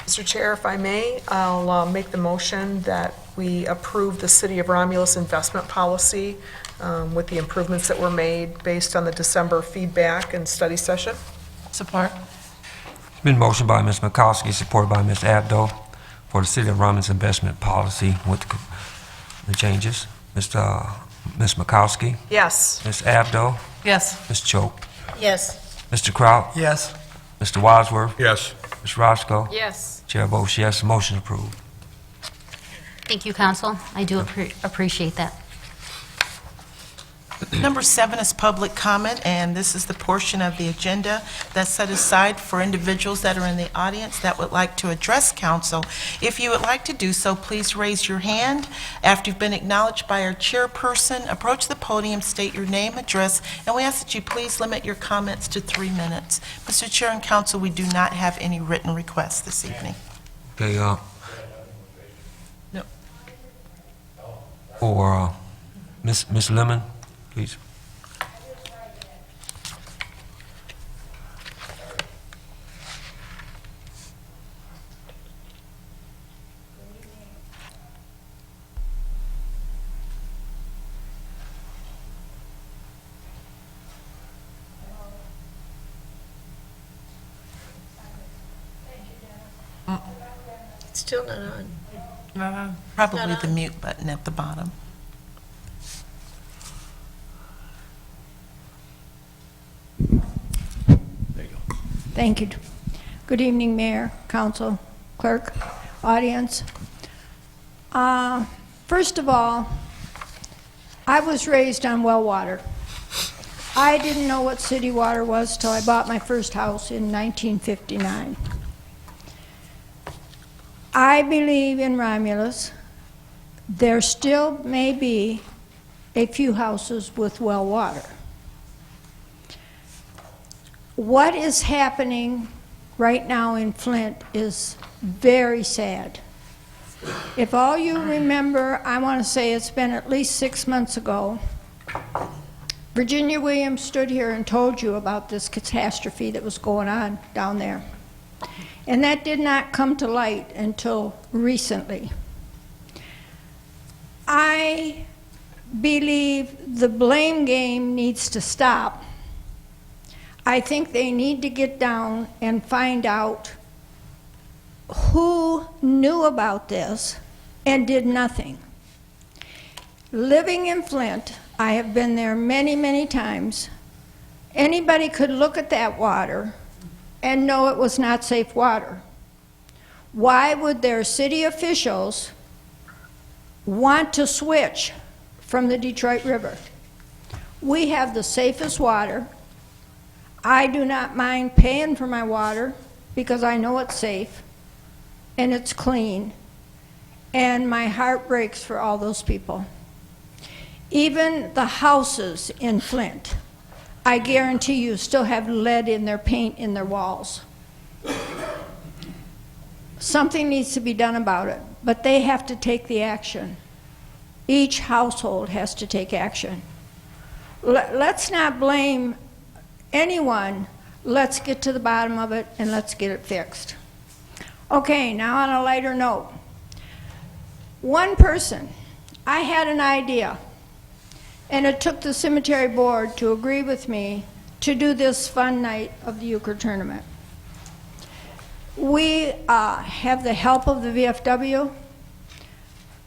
Mr. Chair, if I may, I'll make the motion that we approve the City of Romulus investment policy with the improvements that were made based on the December feedback and study session. Support. It's been motioned by Ms. Makowski, supported by Ms. Abdo, for the City of Romulus investment policy with the changes. Ms. Makowski? Yes. Ms. Abdo? Yes. Ms. Choate? Yes. Mr. Kraut? Yes. Mr. Wadsworth? Yes. Ms. Roscoe? Yes. Chair votes yes, motion approved. Thank you, council. I do appreciate that. Number 7 is public comment, and this is the portion of the agenda that's set aside for individuals that are in the audience that would like to address council. If you would like to do so, please raise your hand. After you've been acknowledged by our chairperson, approach the podium, state your name, address, and we ask that you please limit your comments to 3 minutes. Mr. Chair and council, we do not have any written requests this evening. Okay, No. for Ms. Lemon, please. Still not on. Probably Not the on. mute button at the bottom. Thank you. Good evening, Mayor, Council, Clerk, audience. First of all, I was raised on well water. I didn't know what city water was till I bought my first house in 1959. I believe in Romulus. There still may be a few houses with well water. What is happening right now in Flint is very sad. If all you remember, I want to say it's been at least 6 months ago, Virginia Williams stood here and told you about this catastrophe that was going on down there. And that did not come to light until recently. I believe the blame game needs to stop. I think they need to get down and find out who knew about this and did nothing. Living in Flint, I have been there many, many times. Anybody could look at that water and know it was not safe water. Why would their city officials want to switch from the Detroit River? We have the safest water. I do not mind paying for my water because I know it's safe and it's clean, and my heart breaks for all those people. Even the houses in Flint, I guarantee you, still have lead in their paint in their walls. Something needs to be done about it, but they have to take the action. Each household has to take action. Let's not blame anyone. Let's get to the bottom of it and let's get it fixed. Okay, now on a lighter note. One person, I had an idea, and it took the cemetery board to agree with me to do this fun night of the euchre tournament. We have the help of the VFW.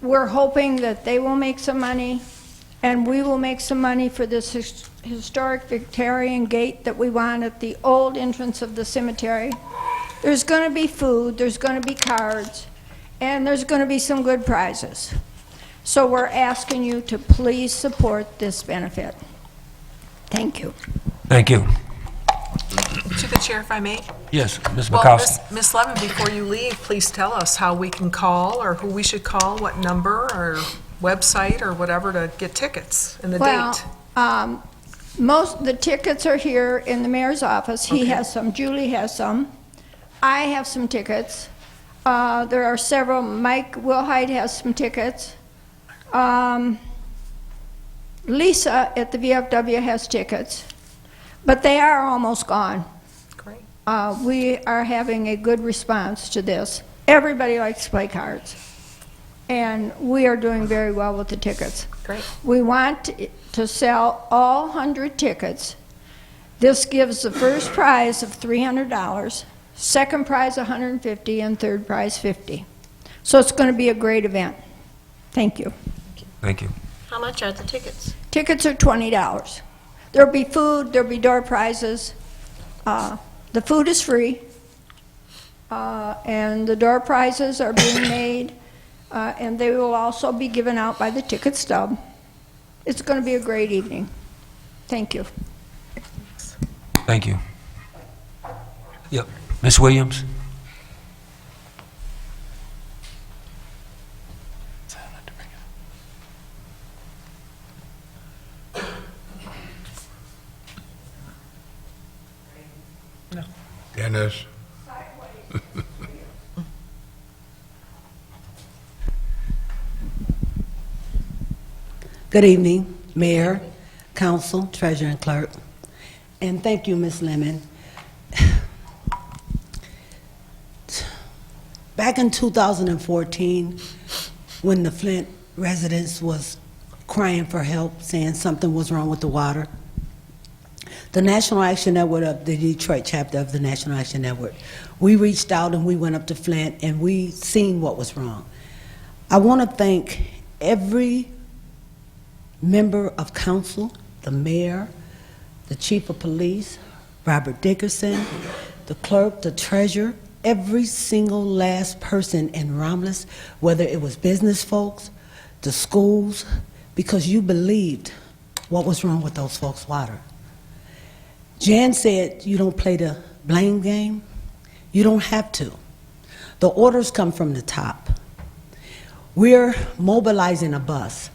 We're hoping that they will make some money, and we will make some money for this historic Victorian gate that we want at the old entrance of the cemetery. There's going to be food, there's going to be cards, and there's going to be some good prizes. So we're asking you to please support this benefit. Thank you. Thank you. To the chair, if I may. Yes, Ms. Well, McCoskey. Ms. Levin, before you leave, please tell us how we can call, or who we should call, what number, or website, or whatever, to get tickets and the date. Most the tickets are here in the mayor's office. He Okay. has some, Julie has some. I have some tickets. There are several. Mike Wilhite has some tickets. Lisa at the VFW has tickets, but they are almost gone. Great. We are having a good response to this. Everybody likes to play cards, and we are doing very well with the tickets. Great. We want to sell all 100 tickets. This gives the first prize of $300, second prize $150, and third prize $50. So it's going to be a great event. Thank you. Thank you. How much are the tickets? Tickets are $20. There'll be food, there'll be door prizes. The food is free, and the door prizes are being made, and they will also be given out by the ticket stub. It's going to be a great evening. Thank you. Thank you. Yep. Ms. Williams? Dennis. Good evening, Mayor, Council, Treasurer, and Clerk. And thank you, Ms. Lemon. Back in 2014, when the Flint residents was crying for help, saying something was wrong with the water, the National Action Network of the Detroit chapter of the National Action Network, we reached out and we went up to Flint and we seen what was wrong. I want to thank every member of council, the mayor, the chief of police, Robert Dickerson, the clerk, the treasurer, every single last person in Romulus, whether it was business folks, the schools, because you believed what was wrong with those folks' water. Jan said you don't play the blame game. You don't have to. The orders come from the top. We're mobilizing a bus.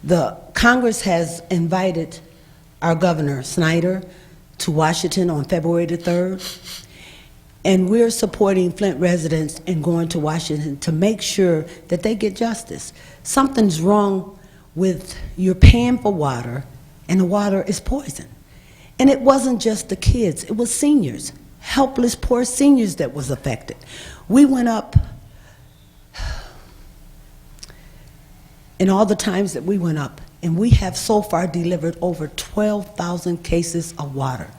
The Congress has invited our governor, Snyder, to Washington on February the 3rd, and we're supporting Flint residents in going to Washington to make sure that they get justice. Something's wrong with you're paying for water, and the water is poison. And it wasn't just the kids, it was seniors, helpless, poor seniors that was affected. We went up, in all the times that we went up, and we have so far delivered over 12,000 cases of water,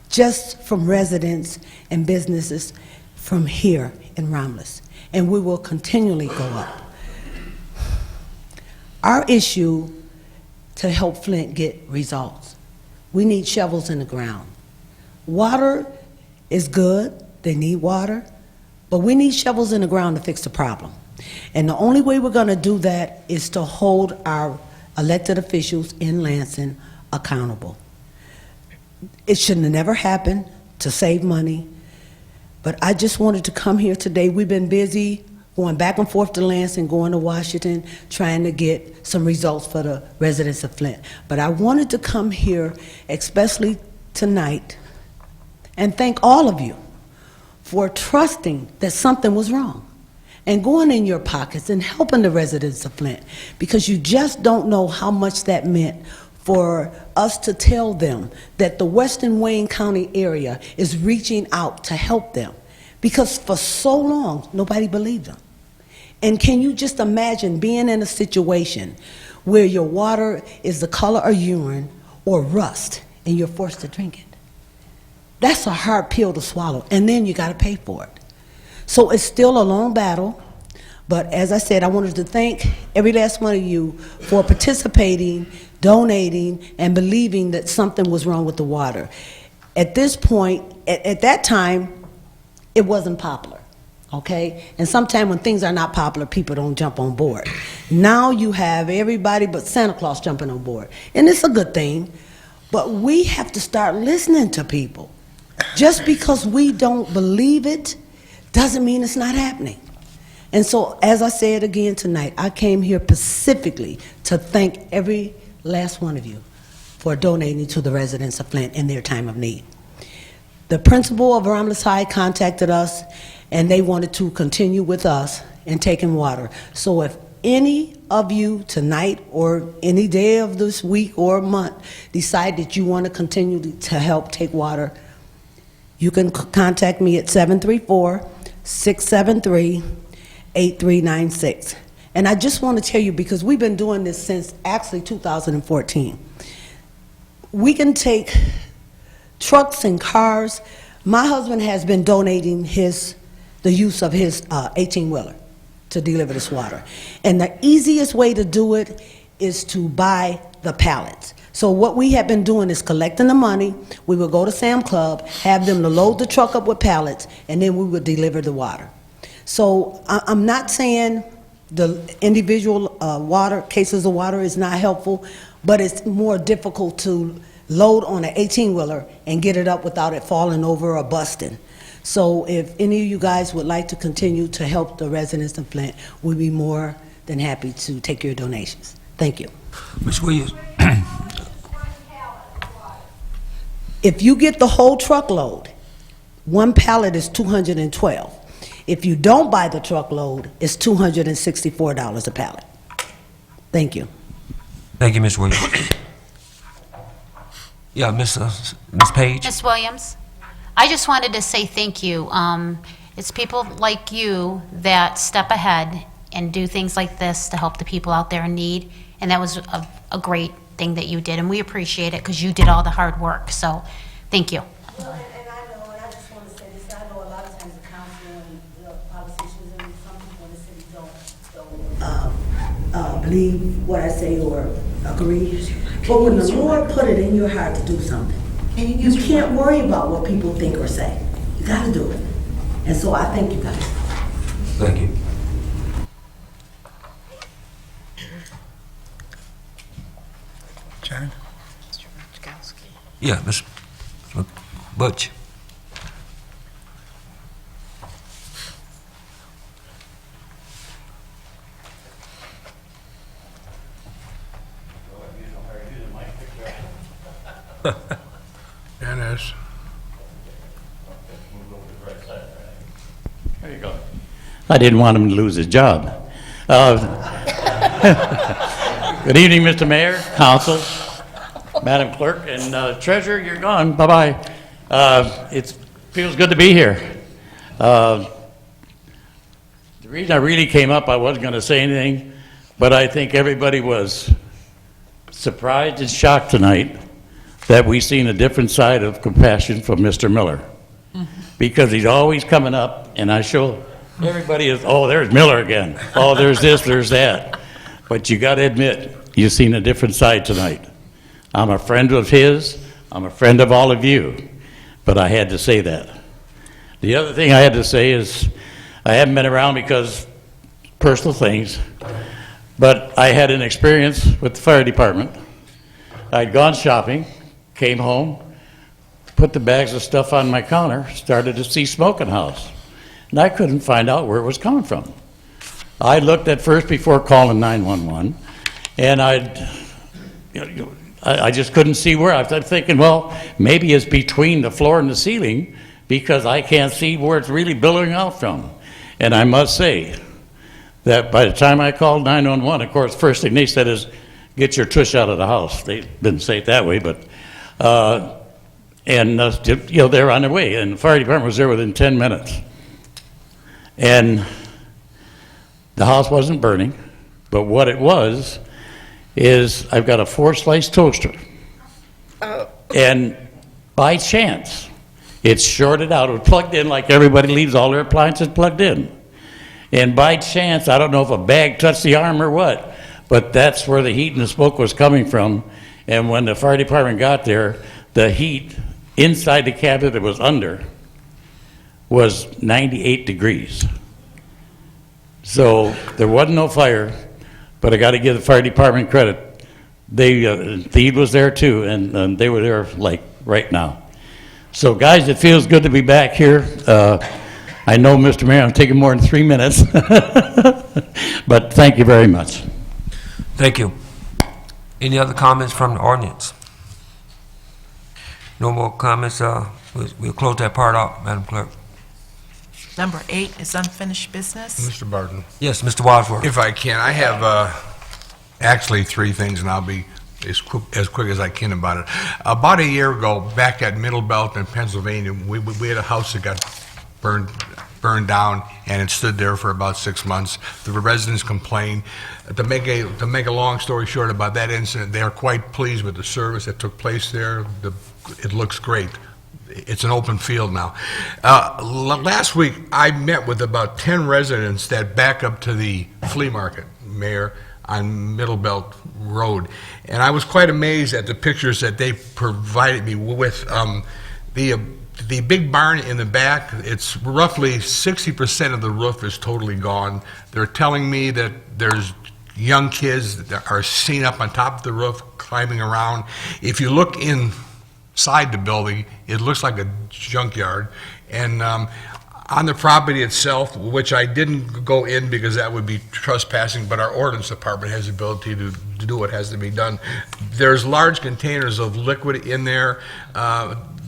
just from residents and businesses from here in Romulus. And we will continually go up. Our issue to help Flint get results, we need shovels in the ground. Water is good, they need water, but we need shovels in the ground to fix the problem. And the only way we're going to do that is to hold our elected officials in Lansing accountable. It should have never happened to save money, but I just wanted to come here today. We've been busy going back and forth to Lansing, going to Washington, trying to get some results for the residents of Flint. But I wanted to come here, especially tonight, and thank all of you for trusting that something was wrong and going in your pockets and helping the residents of Flint, because you just don't know how much that meant for us to tell them that the Western Wayne County area is reaching out to help them, because for so long nobody believed them. And can you just imagine being in a situation where your water is the color of urine or rust and you're forced to drink it? That's a hard pill to swallow, and then you got to pay for it. So it's still a long battle, but as I said, I wanted to thank every last one of you for participating, donating, and believing that something was wrong with the water. At this point, at that time, it wasn't popular, okay? And sometimes when things are not popular, people don't jump on board. Now you have everybody but Santa Claus jumping on board, and it's a good thing, but we have to start listening to people. Just because we don't believe it doesn't mean it's not happening. And so, as I said again tonight, I came here specifically to thank every last one of you for donating to the residents of Flint in their time of need. The principal of Romulus High contacted us, and they wanted to continue with us in taking water. So if any of you tonight or any day of this week or month decide that you want to continue to help take water, you can contact me at 734-673-8396. And I just want to tell you, because we've been doing this since actually 2014. We can take trucks and cars. My husband has been donating the use of his 18-wheeler to deliver this water. And the easiest way to do it is to buy the pallets. So what we have been doing is collecting the money. We will go to Sam Club, have them to load the truck up with pallets, and then we would deliver the water. So I'm not saying the individual cases of water is not helpful, but it's more difficult to load on an 18-wheeler and get it up without it falling over or busting. So if any of you guys would like to continue to help the residents of Flint, we'd be more than happy to take your donations. Thank you. Ms. Williams, if you get the whole truckload, one pallet is $212. If you don't buy the truckload, it's $264 a pallet. Thank you. thank you, Ms. Williams. Yeah, Ms. Page? Ms. Williams, I just wanted to say thank you. It's people like you that step ahead and do things like this to help the people out there in need, and that was a great everything that you did, and we appreciate it because you did all the hard work. So, thank you. Well, and I know, and I just want to say this, I know a lot of times the council and the politicians and some people in the city don't believe what I say or agree. But when the Lord put it in your heart to do something, you can't worry about what people think or say. You got to do it. And so I thank you guys. Thank you. Sharon? Yeah, Ms. Butch. Dennis. There you go. I didn't want him to lose his job. Good evening, Mr. Mayor, Council, Madam Clerk, and Treasurer, you're gone. Bye-bye. It feels good to be here. The reason I really came up, I wasn't going to say anything, but I think everybody was surprised and shocked tonight that we've seen a different side of compassion from Mr. Miller. Because he's always coming up, and I show everybody is, oh, there's Miller again. Oh, there's this, there's that. But you got to admit, you've seen a different side tonight. I'm a friend of his. I'm a friend of all of you. But I had to say that. The other thing I had to say is I haven't been around because personal things, but I had an experience with the fire department. I'd gone shopping, came home, put the bags of stuff on my counter, started to see smoking house. And I couldn't find out where it was coming from. I looked at first before calling 911, and I just couldn't see where. I was thinking, well, maybe it's between the floor and the ceiling because I can't see where it's really billowing out from. And I must say that by the time I called 911, of course, first thing they said is, get your tush out of the house. They didn't say it that way, but they're on their way, and the fire department was there within 10 minutes. And the house wasn't burning, but what it was is I've got a 4-slice toaster. And by chance, it's shorted out. It was plugged in like everybody leaves all their appliances plugged in. And by chance, I don't know if a bag touched the arm or what, but that's where the heat and the smoke was coming from. And when the fire department got there, the heat inside the cabinet that was under was 98 degrees. So there wasn't no fire, but I got to give the fire department credit. The heat was there too, and they were there like right now. So guys, it feels good to be back here. I know, Mr. Mayor, I'm taking more than 3 minutes, but thank you very much. Thank you. Any other comments from the audience? No more comments. We'll close that part out, Madam Clerk. Number 8 is unfinished business. Mr. Barton. Yes, Mr. Wadsworth. If I can, I have actually 3 things, and I'll be as quick as I can about it. About a year ago, back at Middle Belt in Pennsylvania, we had a house that got burned down, and it stood there for about 6 months. The residents complained. To make a long story short about that incident, they are quite pleased with the service that took place there. It looks great. It's an open field now. Last week, I met with about 10 residents that back up to the flea market, Mayor, on Middle Belt Road. And I was quite amazed at the pictures that they provided me with. The big barn in the back, it's roughly 60% of the roof is totally gone. They're telling me that there's young kids that are seen up on top of the roof climbing around. If you look inside the building, it looks like a junkyard. And on the property itself, which I didn't go in because that would be trespassing, but our ordinance department has the ability to do what has to be done. There's large containers of liquid in there.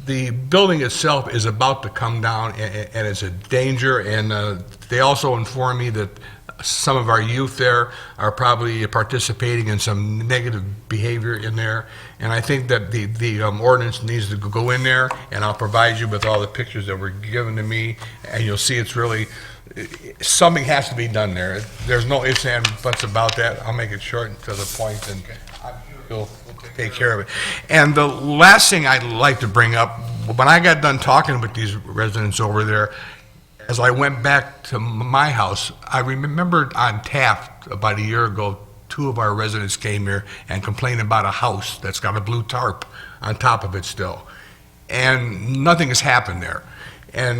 The building itself is about to come down, and it's a danger. And they also inform me that some of our youth there are probably participating in some negative behavior in there. And I think that the ordinance needs to go in there, and I'll provide you with all the pictures that were given to me, and you'll see it's really, something has to be done there. There's no ifs and buts about that. I'll make it short and to the point, and you'll take care of it. And the last thing I'd like to bring up, when I got done talking with these residents over there, as I went back to my house, I remembered on Taft about a year ago, 2 of our residents came here and complained about a house that's got a blue tarp on top of it still. And nothing has happened there. And,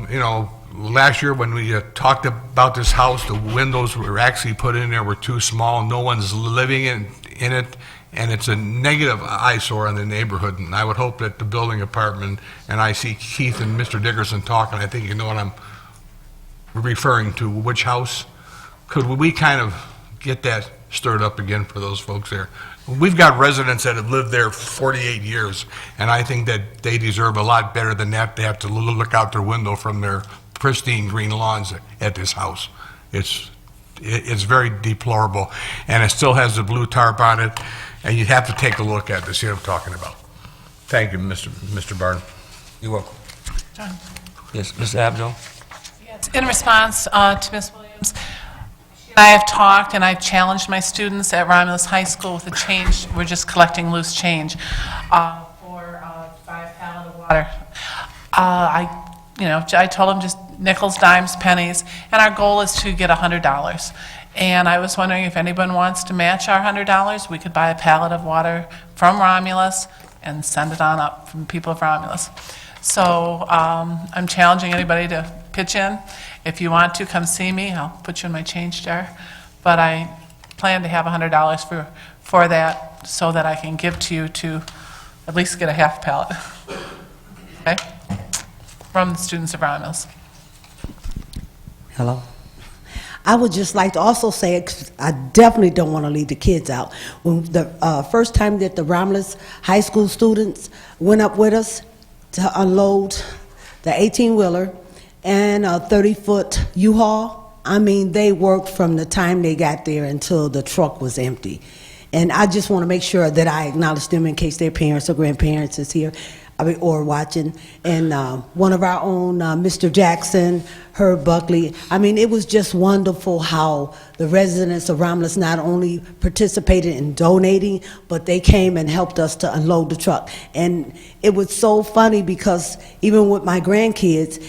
you know, last year when we talked about this house, the windows were actually put in there were too small. No one's living in it, and it's a negative eyesore on the neighborhood. And I would hope that the building department, and I see Keith and Mr. Dickerson talking, I think you know what I'm referring to, which house. Could we kind of get that stirred up again for those folks there? We've got residents that have lived there 48 years, and I think that they deserve a lot better than that. They have to look out their window from their pristine green lawns at this house. It's very deplorable, and it still has the blue tarp on it, and you have to take a look at this, see what I'm talking about. Thank you, Mr. Barton. You're welcome. John. Yes, Ms. Abdo? Yes, in response to Ms. Williams, she and I have talked, and I've challenged my students at Romulus High School with a change. We're just collecting loose change for 5 gallons of water. I told them just nickels, dimes, pennies, and our goal is to get $100. And I was wondering if anyone wants to match our $100, we could buy a pallet of water from Romulus and send it on up from people of Romulus. So I'm challenging anybody to pitch in. If you want to, come see me. I'll put you in my change jar. But I plan to have $100 for that so that I can give to you to at least get a half pallet. Okay? From the students of Romulus. Hello? I would just like to also say, 'cause I definitely don't want to leave the kids out. When the first time that the Romulus High School students went up with us to unload the 18-wheeler and a 30-foot U-Haul, I mean, they worked from the time they got there until the truck was empty. And I just want to make sure that I acknowledge them in case their parents or grandparents is here or watching. And one of our own, Mr. Jackson, Herb Buckley. I mean, it was just wonderful how the residents of Romulus not only participated in donating, but they came and helped us to unload the truck. And it was so funny because even with my grandkids,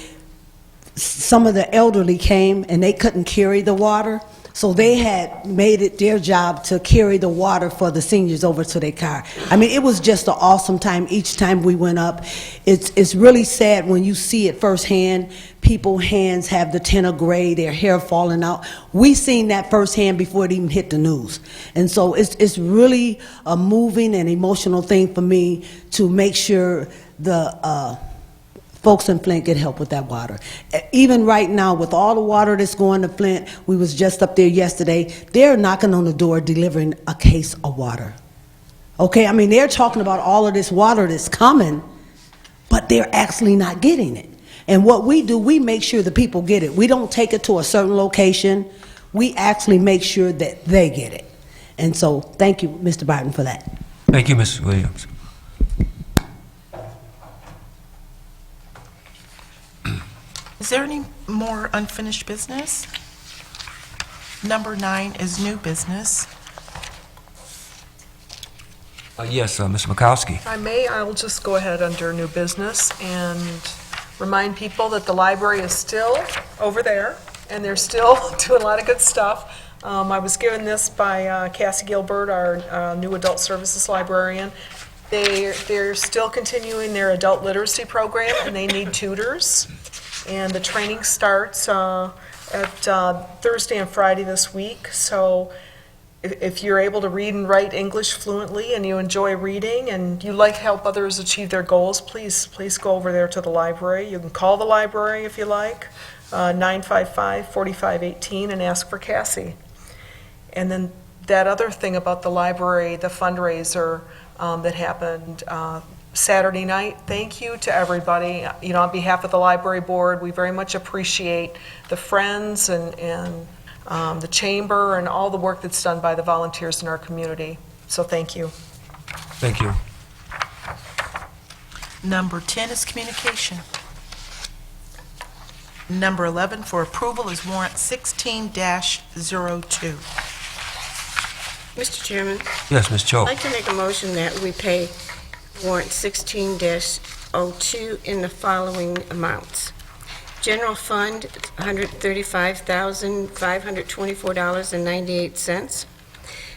some of the elderly came and they couldn't carry the water. So they had made it their job to carry the water for the seniors over to their car. I mean, it was just an awesome time each time we went up. It's really sad when you see it firsthand. People's hands have the tint of gray, their hair falling out. We seen that firsthand before it even hit the news. And so it's really a moving and emotional thing for me to make sure the folks in Flint get help with that water. Even right now, with all the water that's going to Flint, we was just up there yesterday, they're knocking on the door delivering a case of water. Okay, I mean, they're talking about all of this water that's coming, but they're actually not getting it. And what we do, we make sure the people get it. We don't take it to a certain location. We actually make sure that they get it. And so, thank you, Mr. Barton, for that. Thank you, Mrs. Williams. Is there any more unfinished business? Number 9 is new business. Yes, Mr. Mikowski. If I may, I'll just go ahead under new business and remind people that the library is still over there, and they're still doing a lot of good stuff. I was given this by Cassie Gilbert, our new adult services librarian. They're still continuing their adult literacy program, and they need tutors. And the training starts at Thursday and Friday this week. So if you're able to read and write English fluently and you enjoy reading and you like to help others achieve their goals, please go over there to the library. You can call the library if you like, 955-4518, and ask for Cassie. And then that other thing about the library, the fundraiser that happened Saturday night, thank you to everybody. You know, on behalf of the library board, we very much appreciate the friends and the chamber and all the work that's done by the volunteers in our community. So thank you. Thank you. Number 10 is communication. Number 11 for approval is warrant 16-02. Mr. Chairman, Yes, Ms. Cho. I'd like to make a motion that we pay warrant 16-02 in the following amounts. General Fund, $135,524.98.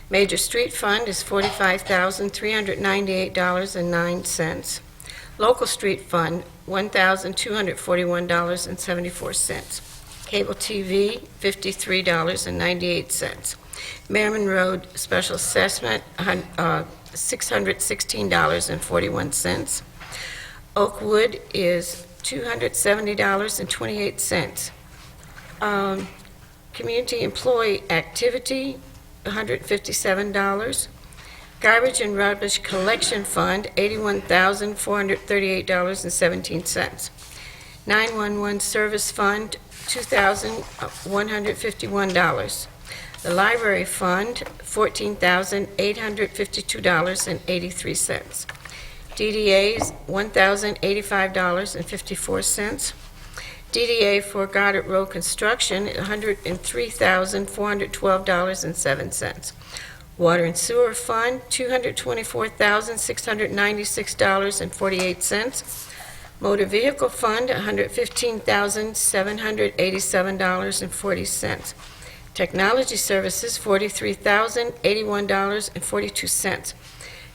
Major Street Fund is $45,398.09. Local Street Fund, $1,241.74. Cable TV, $53.98. Merriman Road Special Assessment, $616.41. Oakwood is $270.28. Community Employee Activity, $157. Garbage and Rubbish Collection Fund, $81,438.17. 911 Service Fund, $2,151. The Library Fund, $14,852.83. DDAs, $1,085.54. DDA for Goddard Road Construction, $103,412.07. Water and Sewer Fund, $224,696.48. Motor Vehicle Fund, $115,787.40. Technology Services, $43,081.42.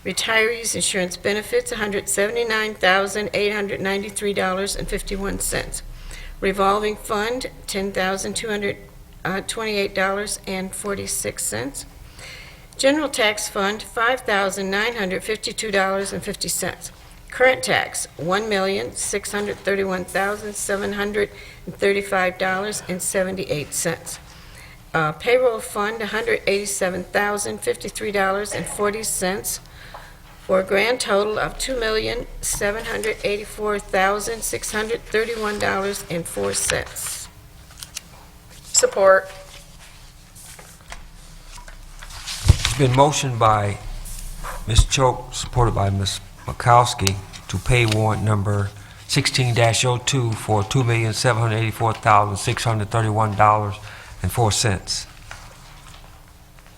Retirees Insurance Benefits, $179,893.51. Revolving Fund, $10,228.46. General Tax Fund, $5,952.50. Current tax, $1,631,735.78. Payroll Fund, $187,053.40, for a grand total of $2,784,631.04. Support. It's been motioned by Ms. Choate, supported by Ms. Makowski, to pay warrant number 16-02 for $2,784,631.04.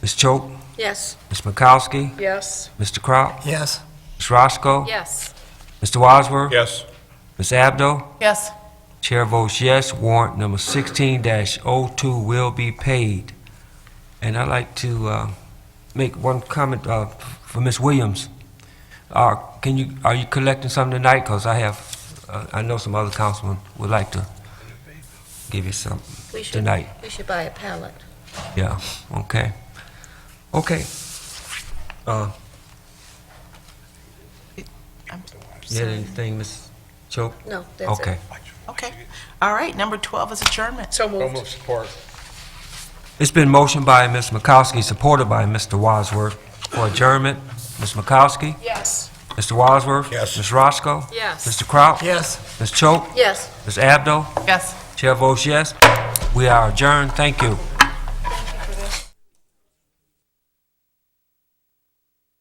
Ms. Choate? Yes. Ms. Makowski? Yes. Mr. Kraut? Yes. Ms. Roscoe? Yes. Mr. Wadsworth? Yes. Ms. Abdo? Yes. Chair votes yes. Warrant number 16-02 will be paid. And I'd like to make one comment for Ms. Williams. Are you collecting something tonight? Because I know some other councilmen would like to give you something tonight. We should buy a pallet. Yeah, okay. Okay. You had anything, Ms. Choate? No, that's it. Okay. Okay. All right, number 12 is adjournment. So moved. Almost support. It's been motioned by Ms. Makowski, supported by Mr. Wadsworth, for adjournment. Ms. Makowski? Yes. Mr. Wadsworth? Yes. Ms. Roscoe? Yes. Mr. Kraut? Yes. Ms. Choate? Yes. Ms. Abdo? Yes. Chair votes yes. We are adjourned. Thank you.